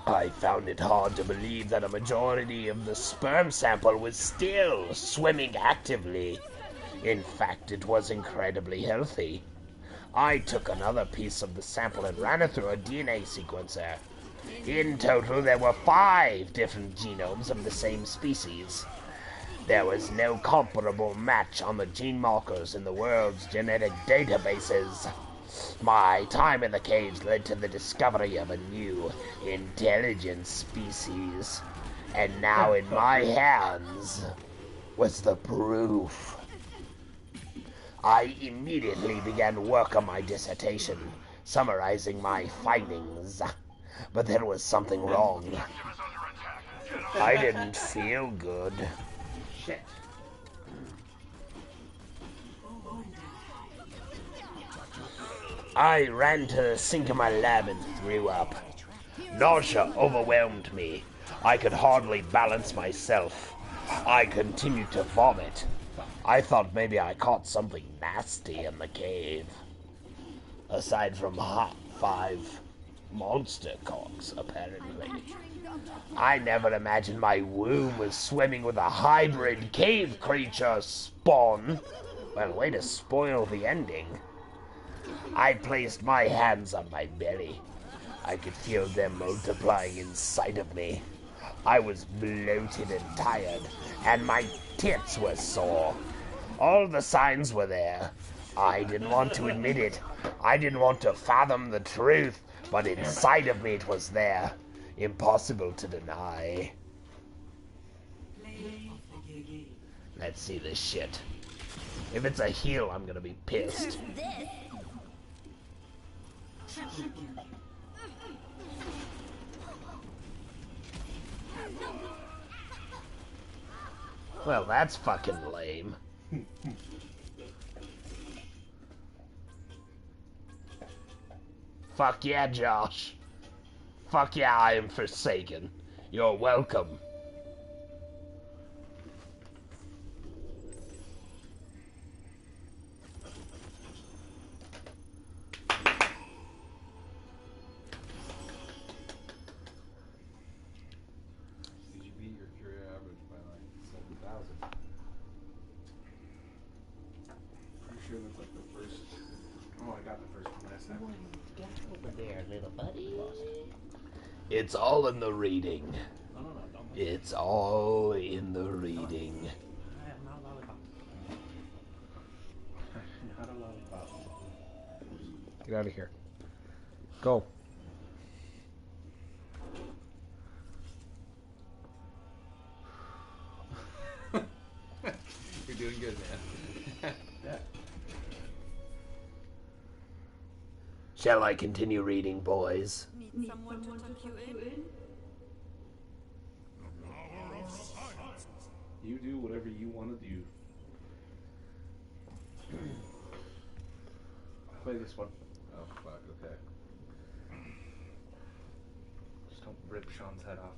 I found it hard to believe that a majority of the sperm sample was still swimming actively. In fact, it was incredibly healthy. I took another piece of the sample and ran it through a DNA sequencer. In total, there were 5 different genomes of the same species. There was no comparable match on the gene markers in the world's genetic databases. My time in the caves led to the discovery of a new, intelligent species. And now in my hands was the proof. I immediately began work on my dissertation, summarizing my findings. But there was something wrong. I didn't feel good. Shit. I ran to the sink in my lab and threw up. Nausea overwhelmed me. I could hardly balance myself. I continued to vomit. I thought maybe I caught something nasty in the cave. Aside from hot 5 monster cocks, apparently. I never imagined my womb was swimming with a hybrid cave creature spawn. Well, way to spoil the ending. I placed my hands on my belly. I could feel them multiplying inside of me. I was bloated and tired, and my tits were sore. All the signs were there. I didn't want to admit it. I didn't want to fathom the truth, but inside of me it was there. Impossible to deny. Let's see this shit. If it's a heal, I'm gonna be pissed. Well, that's fucking lame. Fuck yeah, Josh. Fuck yeah, I am forsaken. You're welcome. Did you beat your career average by like 7,000? Pretty sure that's like the first. Oh, I got the first one last time. Over there, little buddy. It's all in the reading. No, don't. It's all in the reading. I am not a lollipop. Not a lollipop. Get out of here. Go. You're doing good, man. Yeah. Shall I continue reading, boys? Need someone to tuck you in? You do whatever you want to do. Play this one. Oh, fuck, okay. Just don't rip Sean's head off.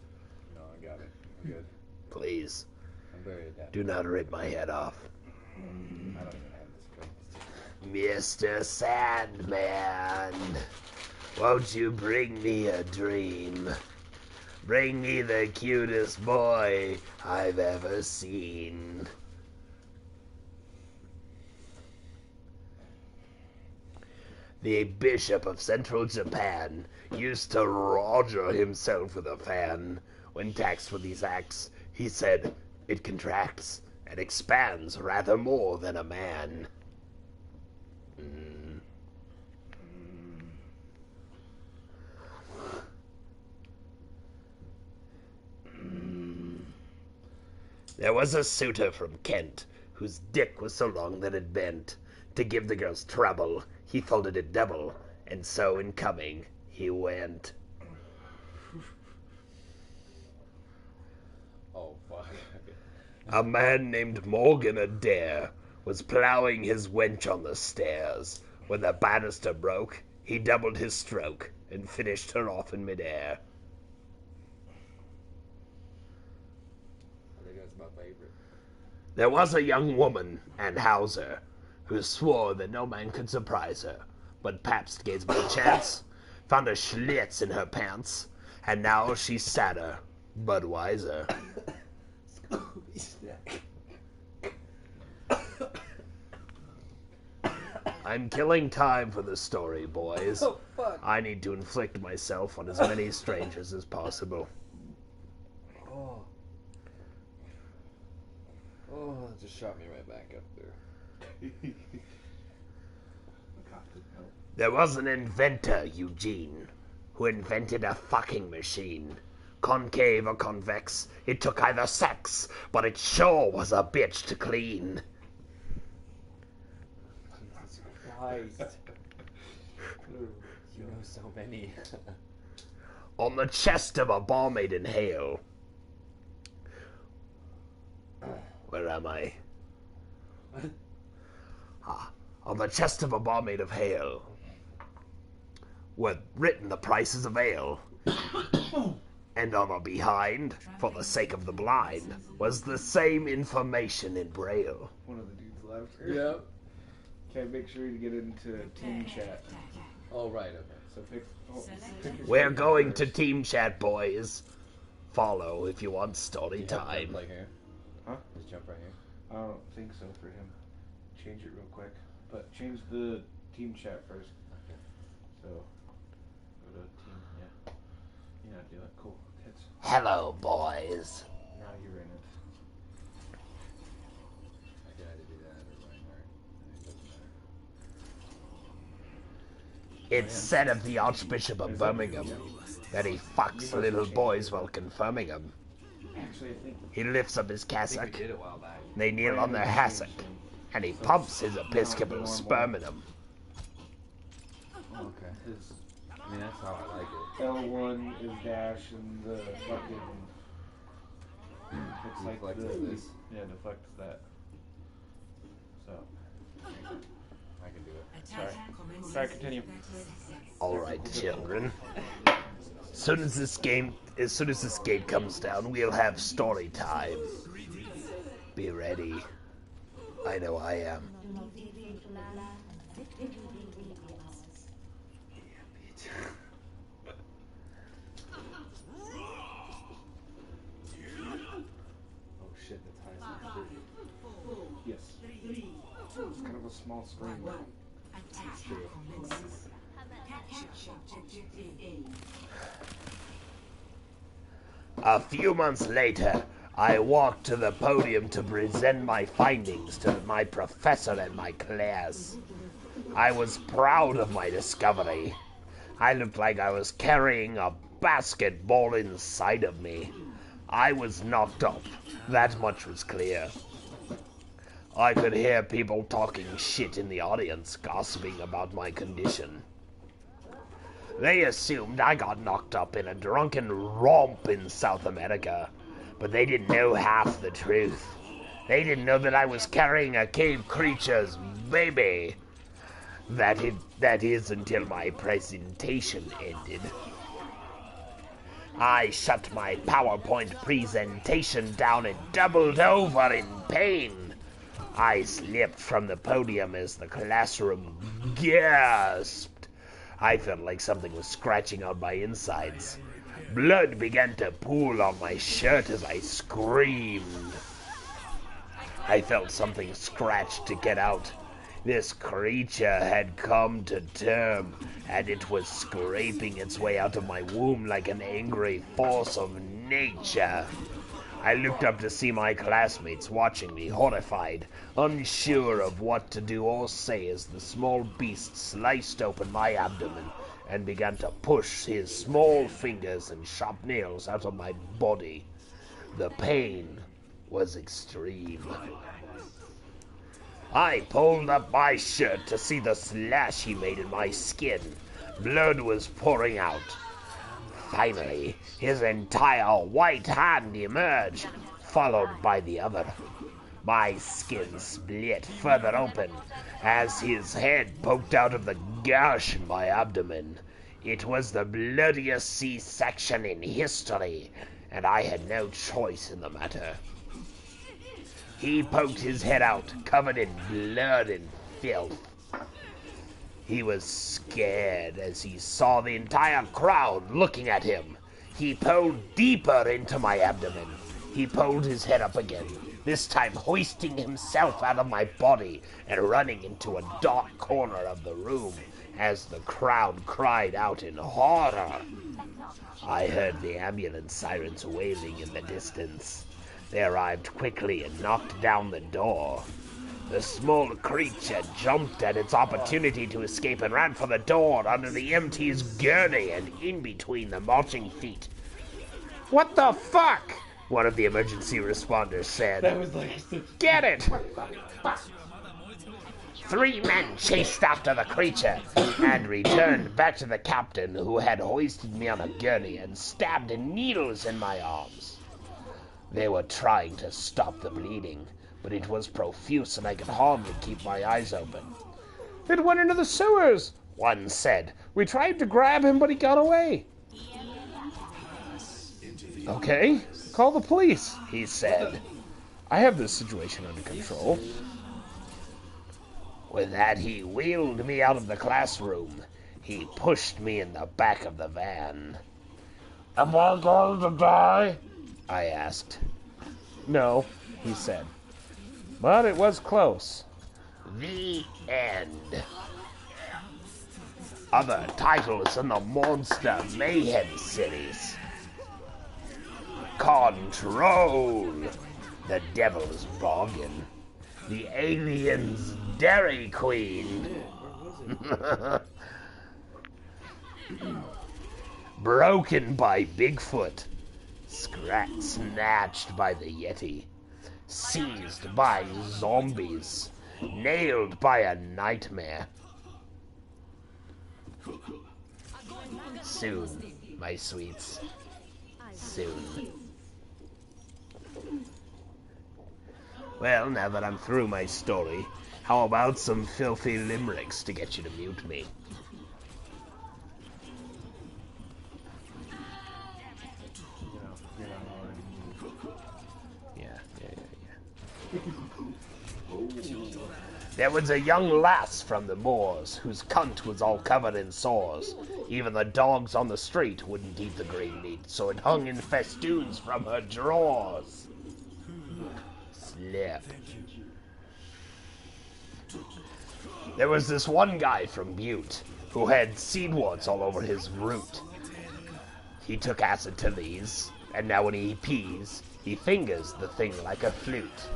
No, I got it. I'm good. Please, I'm very adept. do not rip my head off. I don't even have this place. Mr. Sandman, won't you bring me a dream? Bring me the cutest boy I've ever seen. The Bishop of Central Japan used to roger himself with a fan. When taxed for these acts, he said, it contracts and expands rather more than a man. There was a suitor from Kent whose dick was so long that it bent. To give the girls trouble, he folded it double, and so in coming he went. Oh, fuck. A man named Morgan Adair was ploughing his wench on the stairs. When the banister broke, he doubled his stroke and finished her off in midair. I think that's my favorite. There was a young woman, Ann Hauser, who swore that no man could surprise her. But Pabst gave me a chance, found a schlitz in her pants, and now she's sadder, but wiser. I'm killing time for the story, boys. Oh, fuck. I need to inflict myself on as many strangers as possible. Oh. Oh, that just shot me right back up there. There was an inventor, Eugene, who invented a fucking machine. Concave or convex, it took either sex, but it sure was a bitch to clean. Jesus Christ. You know so many. On the chest of a barmaid in Hale. Where am I? On the chest of a barmaid of Hale were written the prices of ale. And on or behind, for the sake of the blind, was the same information in Braille. One of the dudes left. Yep. Okay, make sure you get into team chat. Oh, right, okay. So pick your We're character going to first. team chat, boys. Follow if you want story You have to time. Like here. Huh? Just jump right here. I don't think so for him. Change it real quick. But change the team chat first. Okay. So, go to team, yeah. You know how to do it. Cool. Hits. Hello, boys. Now you're in it. I can either do that or right there. It doesn't matter. It's said of the Archbishop of Birmingham that he fucks little boys while confirming them. Actually, I think He lifts up his I think cassock. we did it a while back. They kneel on their hassock. And he pumps his episcopal sperm in him. Okay. I mean, that's how I like it. L1 is dash and the fucking... Looks like this. Yeah, deflects that. So. I can do it. Sorry, continue. Alright, children. As soon as this gate comes down, we'll have story time. Be ready. I know I am. Oh shit, the tie's pretty. Yes. It's kind of a small screen. That's true. A few months later, I walked to the podium to present my findings to my professor and my class. I was proud of my discovery. I looked like I was carrying a basketball inside of me. I was knocked up. That much was clear. I could hear people talking shit in the audience, gossiping about my condition. They assumed I got knocked up in a drunken romp in South America, but they didn't know half the truth. They didn't know that I was carrying a Cavecreatures baby. That is until my presentation ended. I shut my PowerPoint presentation down and doubled over in pain. I slipped from the podium as the classroom gasped. I felt like something was scratching out my insides. Blood began to pool on my shirt as I screamed. I felt something scratch to get out. This creature had come to term, and it was scraping its way out of my womb like an angry force of nature. I looked up to see my classmates watching me, horrified, unsure of what to do or say as the small beast sliced open my abdomen and began to push his small fingers and sharp nails out of my body. The pain was extreme. I pulled up my shirt to see the slash he made in my skin. Blood was pouring out. Finally, his entire white hand emerged, followed by the other. My skin split further open as his head poked out of the gash in my abdomen. It was the bloodiest C-section in history, and I had no choice in the matter. He poked his head out, covered in blood and filth. He was scared as he saw the entire crowd looking at him. He pulled deeper into my abdomen. He pulled his head up again, this time hoisting himself out of my body and running into a dark corner of the room as the crowd cried out in horror. I heard the ambulance sirens wailing in the distance. They arrived quickly and knocked down the door. The small creature jumped at its opportunity to escape and ran for the door under the MT's gurney and in between the marching feet. "What the fuck?" one of the emergency responders said. That was like... "Get it!" 3 men chased after the creature and returned back to the captain, who had hoisted me on a gurney and stabbed needles in my arms. They were trying to stop the bleeding, but it was profuse and I could hardly keep my eyes open. "It went into the sewers," one said. "We tried to grab him, but he got away." "Okay, call the police," he said. "I have this situation under control." With that, he wheeled me out of the classroom. He pushed me in the back of the van. Am I going to die? I asked. "No," he said. "But it was close." The end. Other titles in the Monster Mayhem series: Control, The Devil's Bargain, The Alien's Dairy Queen, Broken by Bigfoot, Snatched by the Yeti, Seized by Zombies, nailed by a nightmare. Soon, my sweets. Soon. Well, now that I'm through my story, how about some filthy limericks to get you to mute me? Yeah. There was a young lass from the moors whose cunt was all covered in sores. Even the dogs on the street wouldn't eat the green meat, so it hung in festoons from her drawers. Slip. There was this one guy from Butte who had seedwarts all over his root. He took acid to these, and now when he pees, he fingers the thing like a flute.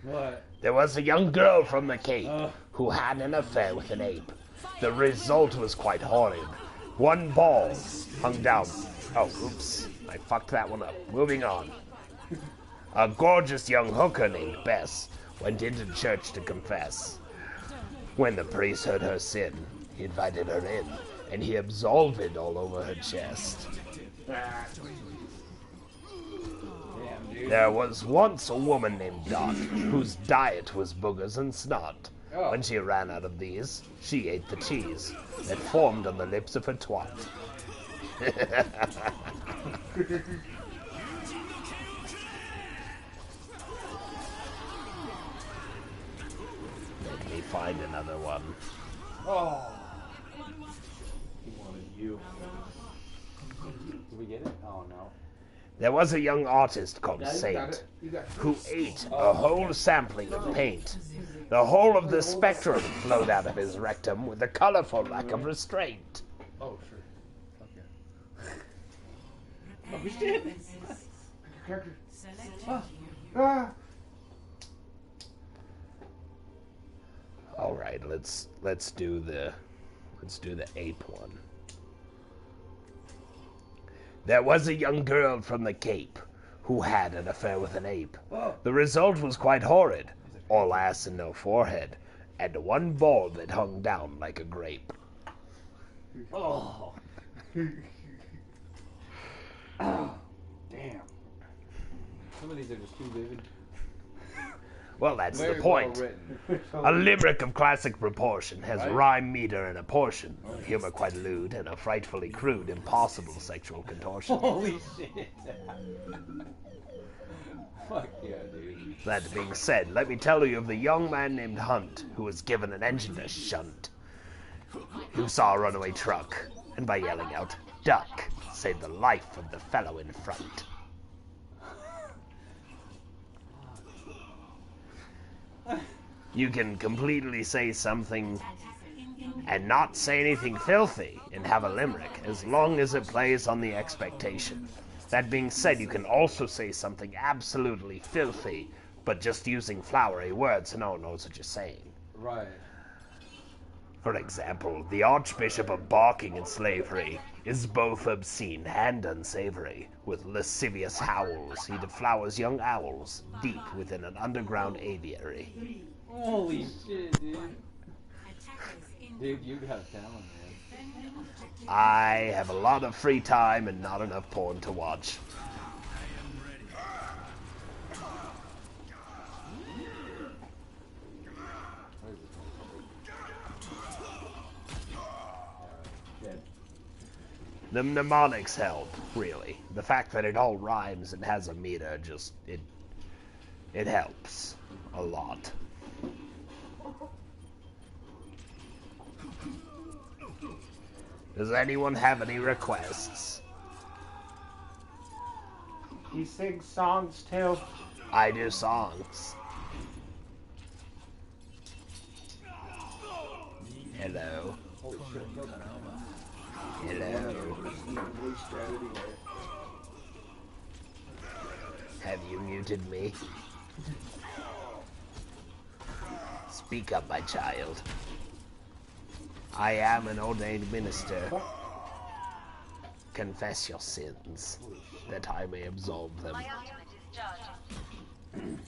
What? There was a young girl from the Cape who had an affair with an ape. The result was quite horrid. One ball hung down. Oh, oops. I fucked that one up. Moving on. A gorgeous young hooker named Bess went into church to confess. When the priest heard her sin, he invited her in, and he absolved it all over her chest. There was once a woman named Dot, whose diet was boogers and snot. When she ran out of these, she ate the cheese that formed on the lips of her twat. Let me find another one. Oh. He wanted you. Did we get it? Oh no. There was a young artist called Saint who ate a whole sampling of paint. The whole of the spectrum flowed out of his rectum with a colorful lack of restraint. Oh, sure. Okay. Oh, shit! Character. All right, let's do the ape one. There was a young girl from the Cape who had an affair with an ape. The result was quite horrid. All ass and no forehead, and one ball that hung down like a grape. Oh. Oh. Damn. Some of these are just too vivid. Well, that's Very the point. well written. A limerick of classic proportion has rhyme, meter, and a portion, humor quite lewd, and a frightfully crude, impossible sexual contortion. Holy shit. Fuck yeah, dude. That being said, let me tell you of the young man named Hunt, who was given an engine to shunt, who saw a runaway truck, and by yelling out, "Duck," saved the life of the fellow in front. You can completely say something and not say anything filthy and have a limerick, as long as it plays on the expectation. That being said, you can also say something absolutely filthy, but just using flowery words and no one knows what you're saying. Right. For example, the Archbishop of Barking in slavery is both obscene and unsavory. With lascivious howls, he deflowers young owls deep within an underground aviary. Holy shit, dude. Dude, you got talent, man. I have a lot of free time and not enough porn to watch. The mnemonics help, really. The fact that it all rhymes and has a meter just it helps a lot. Does anyone have any requests? He sings songs too. I do songs. Hello. Hello. Have you muted me? Speak up, my child. I am an ordained minister. confess your sins, that I may absolve them. My ultimate is charging.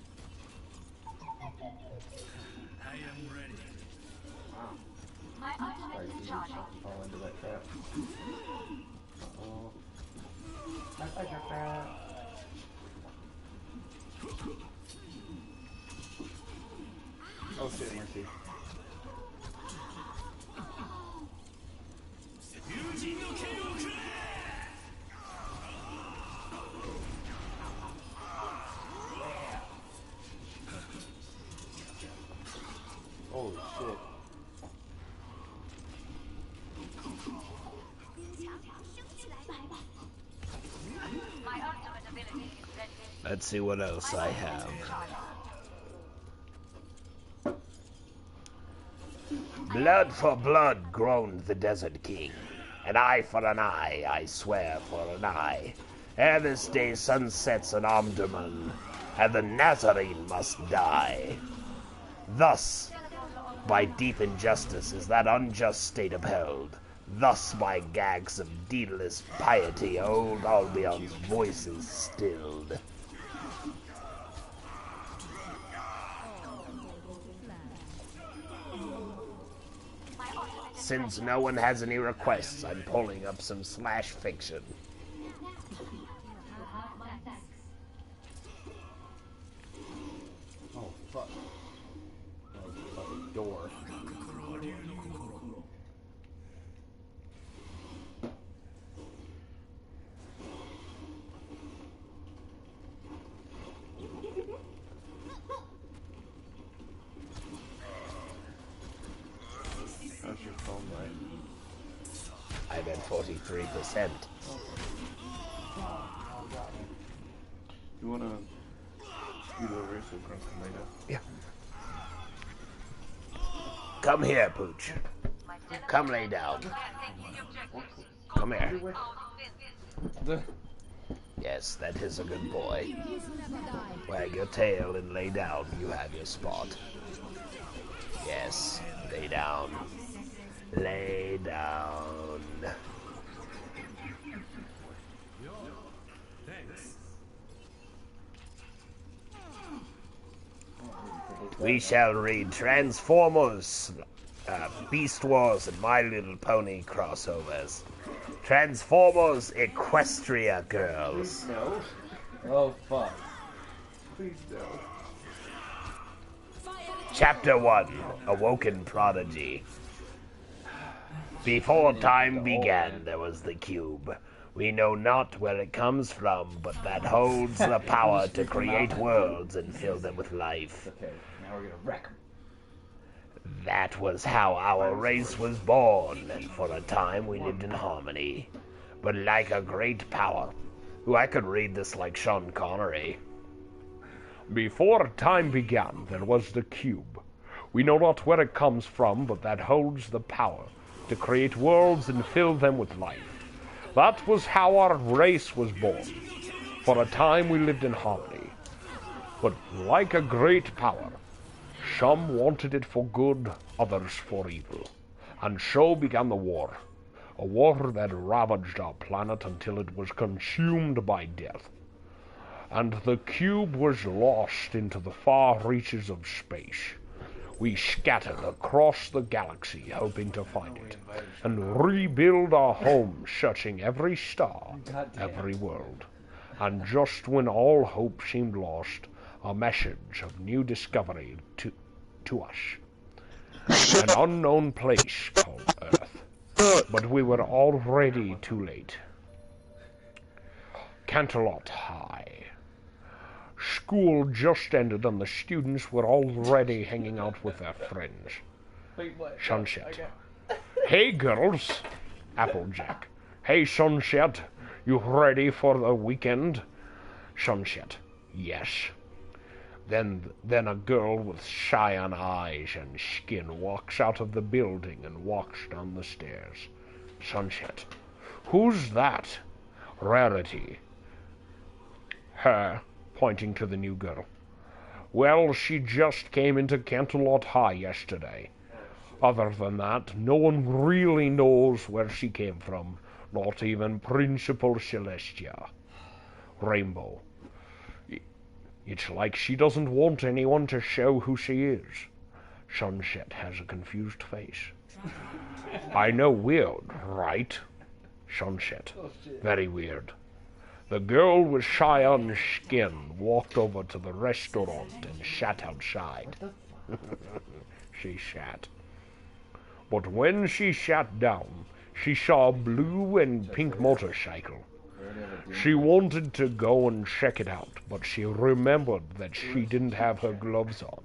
I am ready. My ultimate is charging. Fall into that trap. Uh-oh. I got that. Oh shit, Mercy. Holy shit. My ultimate ability is that Let's see what else I have. Blood for blood, groaned the Desert King. An eye for an eye, I swear for an eye. Ere this day sunsets an Omdurman, and the Nazarene must die. Thus, by deep injustice is that unjust state upheld. Thus by gags of deedless piety old Albion's voice is stilled. Since no one has any requests, I'm pulling up some slash fiction. Oh, fuck. That was a fucking door. How's your phone like? I'm at 43%. You wanna scoot over so we can come later? Yeah. Come here, Pooch. Come lay down. Come here. Yes, that is a good boy. Wag your tail and lay down. You have your spot. Yes, lay down. Lay down. We shall read Transformers, Beast Wars, and My Little Pony crossovers. Transformers Equestria Girls. No. Oh, fuck. Please no. Chapter 1, Awoken Prodigy. Before time began, there was the cube. We know not where it comes from, but that holds the power to create worlds and fill them with life. Okay, now we're gonna wreck him. That was how our race was born, and for a time we lived in harmony. But like a great power... Ooh, I could read this like Sean Connery. Before time began, there was the cube. We know not where it comes from, but that holds the power to create worlds and fill them with life. That was how our race was born. For a time we lived in harmony. But like a great power, some wanted it for good, others for evil. And so began the war. A war that ravaged our planet until it was consumed by death. And the cube was lost into the far reaches of space. We scattered across the galaxy hoping to find it, and rebuild our home, searching every star, every world. And just when all hope seemed lost, a message of new discovery to us. An unknown place called Earth. But we were already too late. Canterlot High. School just ended and the students were already hanging out with their friends. Sunset. Hey girls. Applejack. Hey Sunset. You ready for the weekend? Sunset. Yes. Then a girl with cyan eyes and skin walks out of the building and walks down the stairs. Sunset. Who's that? Rarity. Her, pointing to the new girl. Well, she just came into Canterlot High yesterday. Other than that, no one really knows where she came from, Not even Principal Celestia. Rainbow. It's like she doesn't want anyone to show who she is. Sunset has a confused face. I know, weird, right? Sunset. Very weird. The girl with cyan skin walked over to the restaurant and sat outside. She sat. But when she sat down, she saw a blue and pink motorcycle. She wanted to go and check it out, but she remembered that she didn't have her gloves on.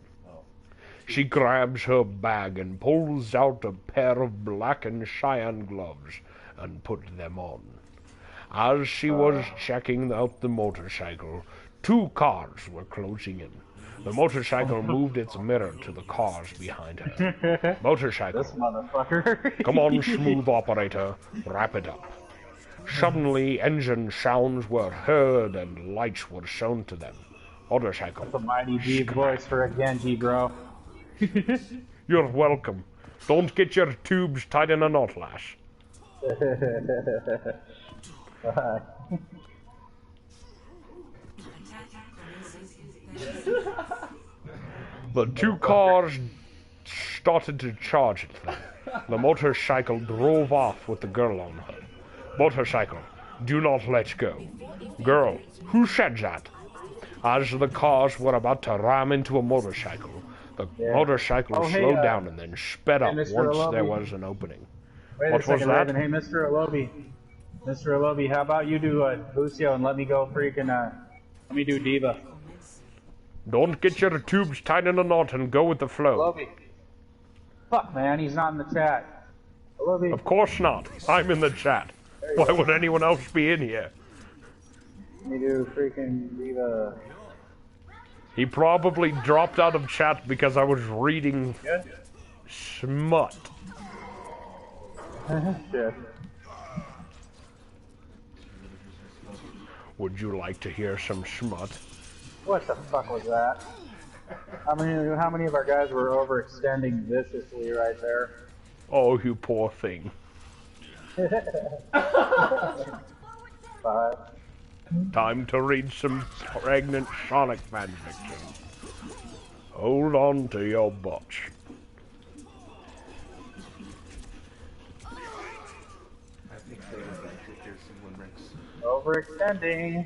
She grabs her bag and pulls out a pair of black and cyan gloves and put them on. As she was checking out the motorcycle, 2 cars were closing in. The motorcycle moved its mirror to the cars behind her. Motorcycle. This motherfucker. Come on, smooth operator. Wrap it up. Suddenly, engine sounds were heard and lights were shown to them. Motorcycle. That's a mighty deep voice for a Genji, bro. You're welcome. Don't get your tubes tied in a knot, lass. The 2 cars started to charge at them. The motorcycle drove off with the girl on her. Motorcycle, do not let go. Girl, who said that? As the cars were about to ram into a motorcycle, the motorcycle slowed down and then sped up once there was an opening. Wait What a second, was that? Raven. Hey, Mr. Alobi. Mr. Alobi, how about you do Lucio and let me go freaking, let me do Diva. Don't get your tubes tied in a knot and go with the flow. Alobi. Fuck, man, he's not in the chat. Alobi. Of course not. I'm in the chat. Why would anyone else be in here? Let me do freaking Diva. He probably dropped out of chat because I was reading smut. Shit. Would you like to hear some smut? What the fuck was that? How many of our guys were overextending viciously right there? Oh, you poor thing. 5. Time to read some pregnant Sonic fanfiction. Hold on to your butts. Overextending.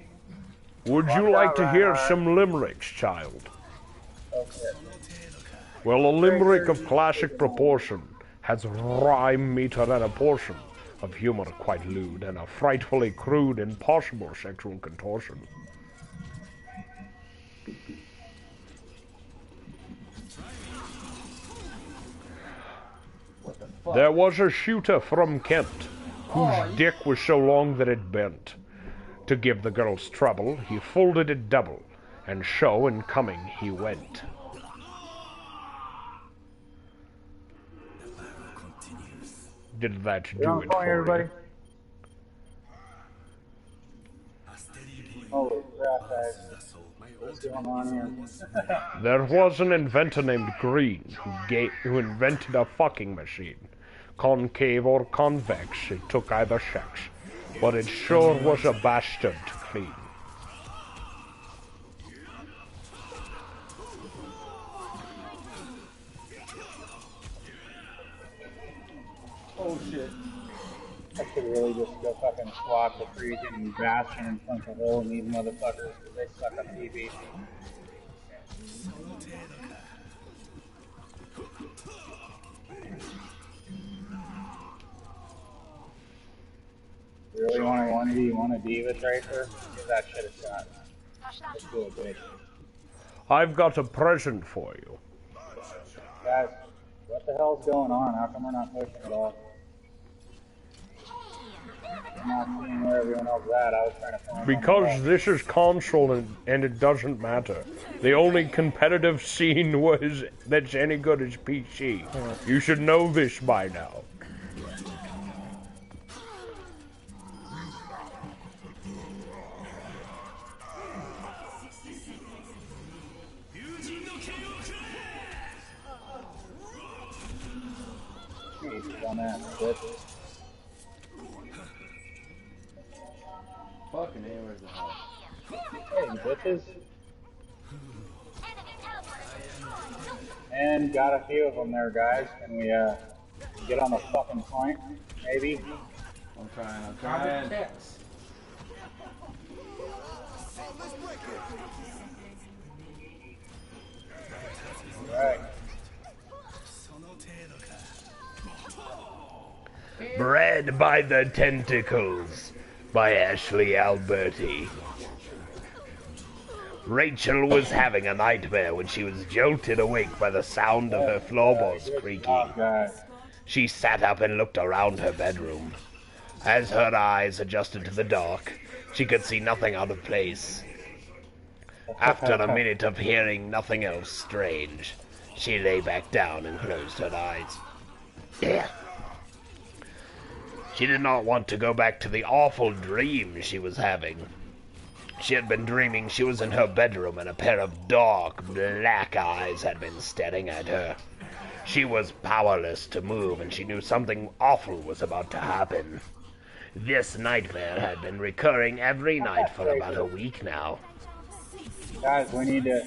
Would you like to hear some limericks, child? Okay. Well, a limerick of classic proportion has rhyme, meter, and a portion of humor quite lewd, and a frightfully crude, impossible sexual contortion. There was a shooter from Kent, whose dick was so long that it bent. To give the girls trouble, he folded it double, and so in coming he went. Did that do it for everybody? you? Holy crap, guys. What's going on here? There was an inventor named Green who invented a fucking machine. Concave or convex, it took either sex, but it sure was a bastard to clean. Oh shit. I should really just go fucking swap the freaking Bastion and punch a hole in these motherfuckers because they suck on TV. You really want a Diva Tracer? Give that shit a shot. Let's do it, bitch. I've got a present for you. Guys, what the hell's going on? How come we're not pushing at all? I'm not seeing where everyone else is at. I was trying to find Because this is console and it doesn't matter. The only competitive scene that's any good is PC. You should know this by now. Fucking hammers of hell. Hey, bitches. And got a few of them there, guys. Can we get on the fucking point? Maybe. I'm trying. Alright. Bred by the Tentacles by Ashley Alberti. Rachel was having a nightmare when she was jolted awake by the sound of her floorboards creaking. She sat up and looked around her bedroom. As her eyes adjusted to the dark, she could see nothing out of place. After a minute of hearing nothing else strange, she lay back down and closed her eyes. She did not want to go back to the awful dream she was having. She had been dreaming she was in her bedroom and a pair of dark, black eyes had been staring at her. She was powerless to move, and she knew something awful was about to happen. This nightmare had been recurring every night for about a week now. Guys, we need to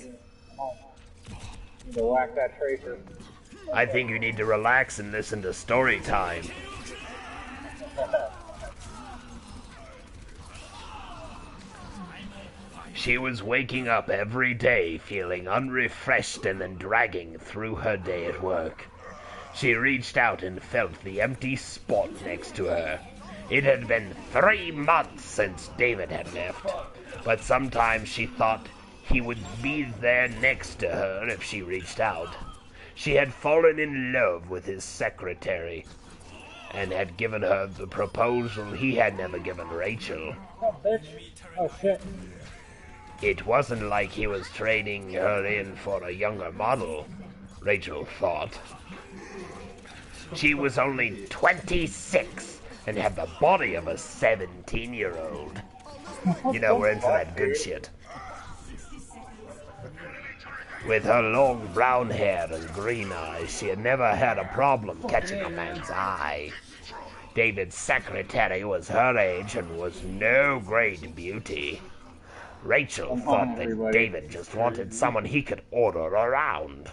whack that tracer. I think you need to relax and listen to story time. She was waking up every day feeling unrefreshed and then dragging through her day at work. She reached out and felt the empty spot next to her. It had been 3 months since David had left, but sometimes she thought he would be there next to her if she reached out. She had fallen in love with his secretary and had given her the proposal he had never given Rachel. Oh, bitch. Oh, shit. It wasn't like he was trading her in for a younger model, Rachel thought. She was only 26 and had the body of a 17-year-old. You know, we're into that good shit. With her long brown hair and green eyes, she had never had a problem catching a man's eye. David's secretary was her age and was no great beauty. Rachel thought that David just wanted someone he could order around.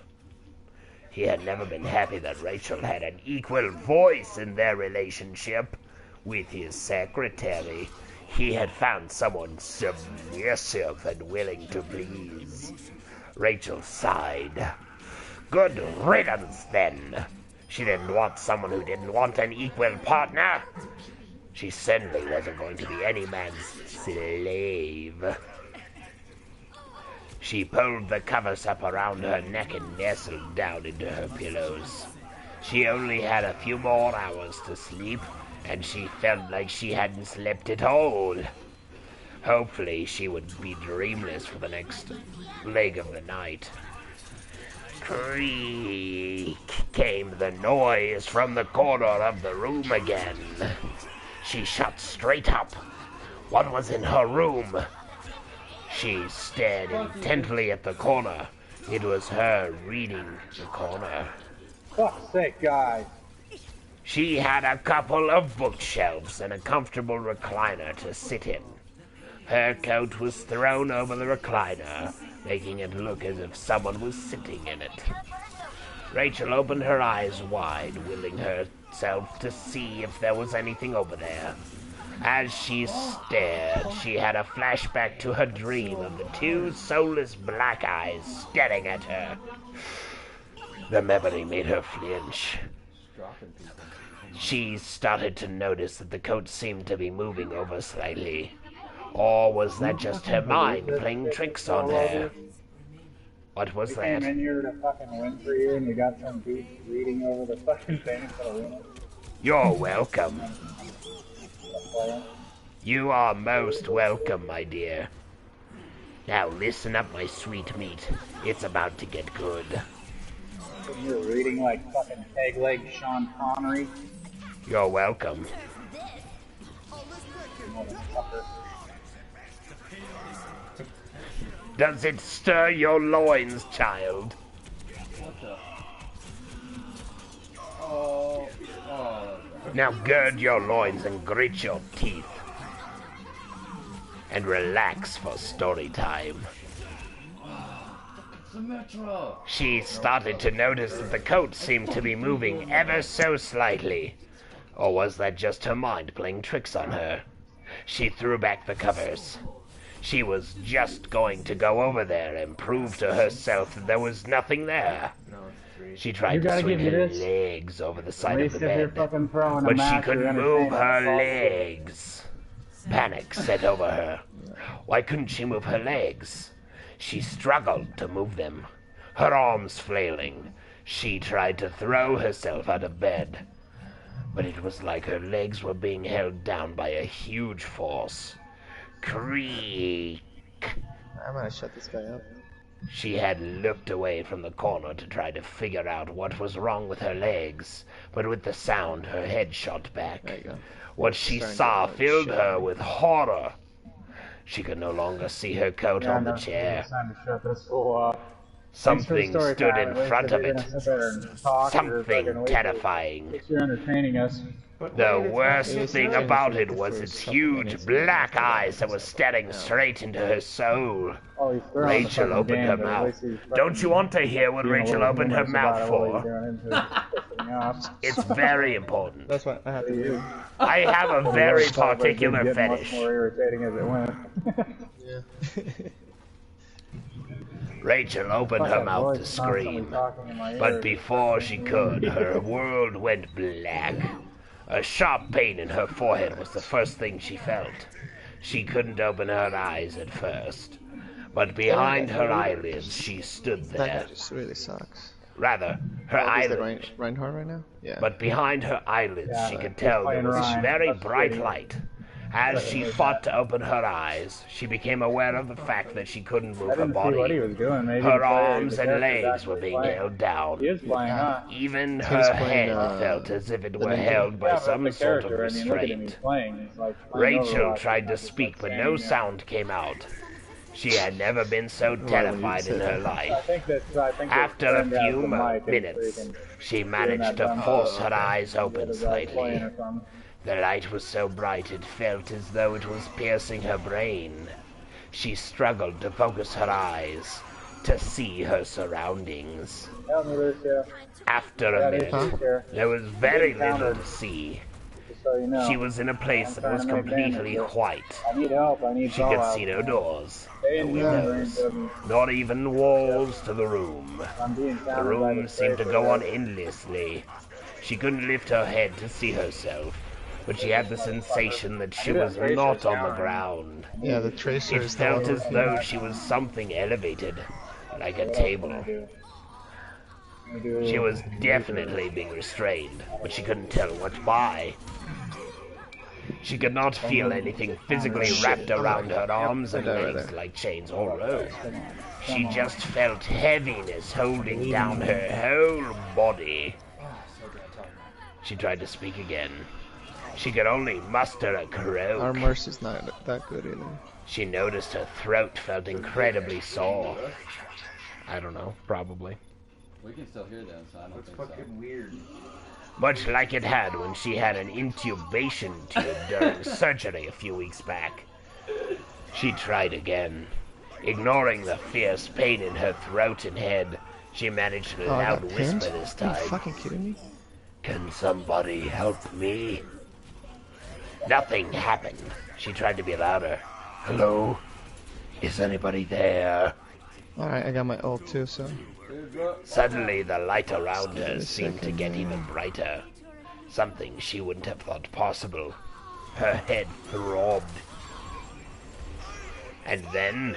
He had never been happy that Rachel had an equal voice in their relationship with his secretary. He had found someone submissive and willing to please. Rachel sighed. Good riddance, then. She didn't want someone who didn't want an equal partner. She certainly wasn't going to be any man's slave. She pulled the covers up around her neck and nestled down into her pillows. She only had a few more hours to sleep, and she felt like she hadn't slept at all. Hopefully she would be dreamless for the next leg of the night. Creak came the noise from the corner of the room again. She shot straight up. What was in her room? She stared intently at the corner. It was her reading the corner. Fuck's sake, guys. She had a couple of bookshelves and a comfortable recliner to sit in. Her coat was thrown over the recliner, making it look as if someone was sitting in it. Rachel opened her eyes wide, willing herself to see if there was anything over there. As she stared, she had a flashback to her dream of the two soulless black eyes staring at her. The memory made her flinch. She started to notice that the coat seemed to be moving over slightly. Or was that just her mind playing tricks on her? What was that? We came in here to fucking win for you, and you got some dude reading over the fucking thing for the win. You're welcome. You are most welcome, my dear. Now listen up, my sweet meat. It's about to get good. You're reading like fucking peg leg Sean Connery. You're welcome. Motherfucker. Does it stir your loins, child? What the? Oh. Now gird your loins and grit your teeth. and relax for story time. She started to notice that the coat seemed to be moving ever so slightly. Or was that just her mind playing tricks on her? She threw back the covers. She was just going to go over there and prove to herself that there was nothing there. She tried to swing her legs over the side of the bed, but she couldn't move her legs. Panic set over her. Why couldn't she move her legs? She struggled to move them, her arms flailing. She tried to throw herself out of bed, but it was like her legs were being held down by a huge force. Creak! I'm gonna shut this guy up. She had looked away from the corner to try to figure out what was wrong with her legs, but with the sound, her head shot back. There you go. What she saw filled her with horror. She could no longer see her coat on the chair. Something stood in front of it. Something terrifying. You're entertaining us. The worst thing about it was its huge black eyes that were staring straight into her soul. Rachel opened her mouth. Don't you want to hear what Rachel opened her mouth for? It's very important. That's what I have to do. I have a very particular fetish. More irritating as it went. Yeah. Rachel opened her mouth to scream, but before she could, her world went black. A sharp pain in her forehead was the first thing she felt. She couldn't open her eyes at first, but behind her eyelids she stood there. That guy just really sucks. Rather, her eyelids. Reinhardt right now? Yeah. But behind her eyelids she could tell there was this very bright light. As she fought to open her eyes, she became aware of the fact that she couldn't move her body. Her arms and legs were being held down. Even her head felt as if it were held by some sort of restraint. Rachel tried to speak, but no sound came out. She had never been so terrified in her life. After a few minutes, she managed to force her eyes open slightly. The light was so bright it felt as though it was piercing her brain. She struggled to focus her eyes, to see her surroundings. After a minute, there was very little to see. She was in a place that was completely white. She could see no doors, no windows, not even walls to the room. The room seemed to go on endlessly. She couldn't lift her head to see herself, but she had the sensation that she was not on the ground. Yeah, the tracer It felt as though she was something elevated, like a table. She was definitely being restrained, but she couldn't tell what by. She could not feel anything physically wrapped around her arms and legs like chains or ropes. She just felt heaviness holding down her whole body. She tried to speak again. She could only muster a croak. Our mercy's not that good either. She noticed her throat felt incredibly sore. I don't know, probably. We can still hear them, so I don't think fucking weird. Much like it had when she had an intubation tube during surgery a few weeks back. She tried again. Ignoring the fierce pain in her throat and head, she managed a loud whisper this time. Are you fucking kidding me? Can somebody help me? Nothing happened. She tried to be louder. Hello? Is anybody there? Alright, I got my ult too, so... Suddenly, the light around her seemed to get even brighter. Something she wouldn't have thought possible. Her head throbbed. And then,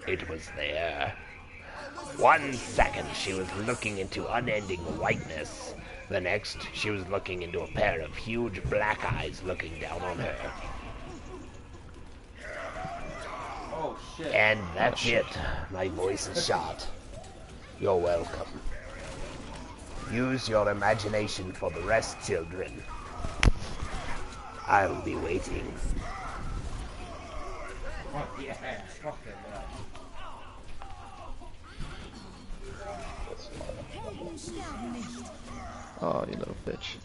it was there. 1 second, she was looking into unending whiteness. The next, she was looking into a pair of huge black eyes looking down on her. Oh, shit. And that's it. My voice is shot. You're welcome. Use your imagination for the rest, children. I'll be waiting. Fuck yeah, fuck Oh, you little bitch.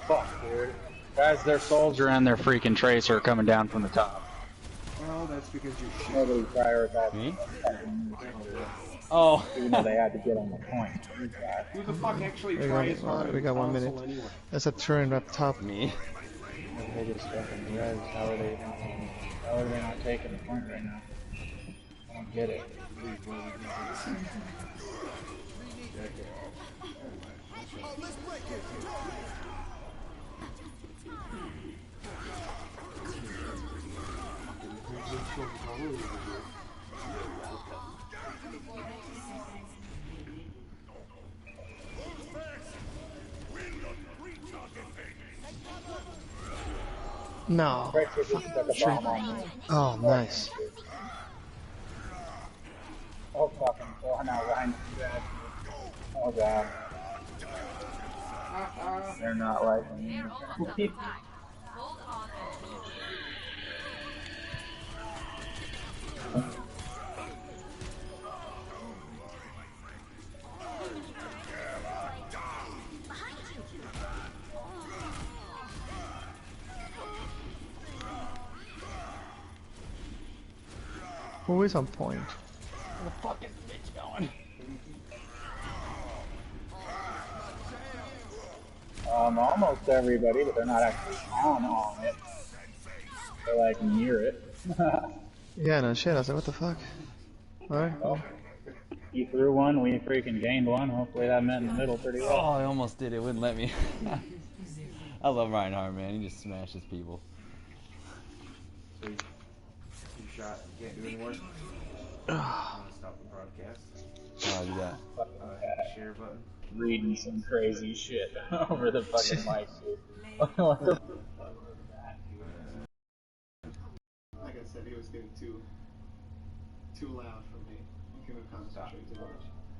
Fuck, dude. Guys, their soldier and their freaking tracer are coming down from the top. No, that's because you're shit. Nobody prioritized Me? fucking Oh. even though they had to get on the point. Who the fuck actually We tries got, hard we on got 1 minute. console anyway? There's a turret up top. Me? The biggest fucking res. How are they not taking the point right now? I don't get it. No. Cavecreatures just stuck a bomb on me. Oh, nice. Oh fucking oh no, Ryan. Oh god. They're not liking me. Who is on point? Where the fuck is the bitch going? Almost everybody, but they're not actually on it. They're like near it. Yeah, no shit. I was like, what the fuck? Alright. Well, he threw one, we freaking gained one. Hopefully that met in the middle pretty well. Oh, I almost did. It wouldn't let me. I love Reinhardt, man. He just smashes people. So you shot, you can't do any more? I'm gonna stop the broadcast. Oh, do that. Share button. Reading some crazy shit over the fucking mic, dude. Like I said, he was getting too loud for me. You couldn't concentrate too much.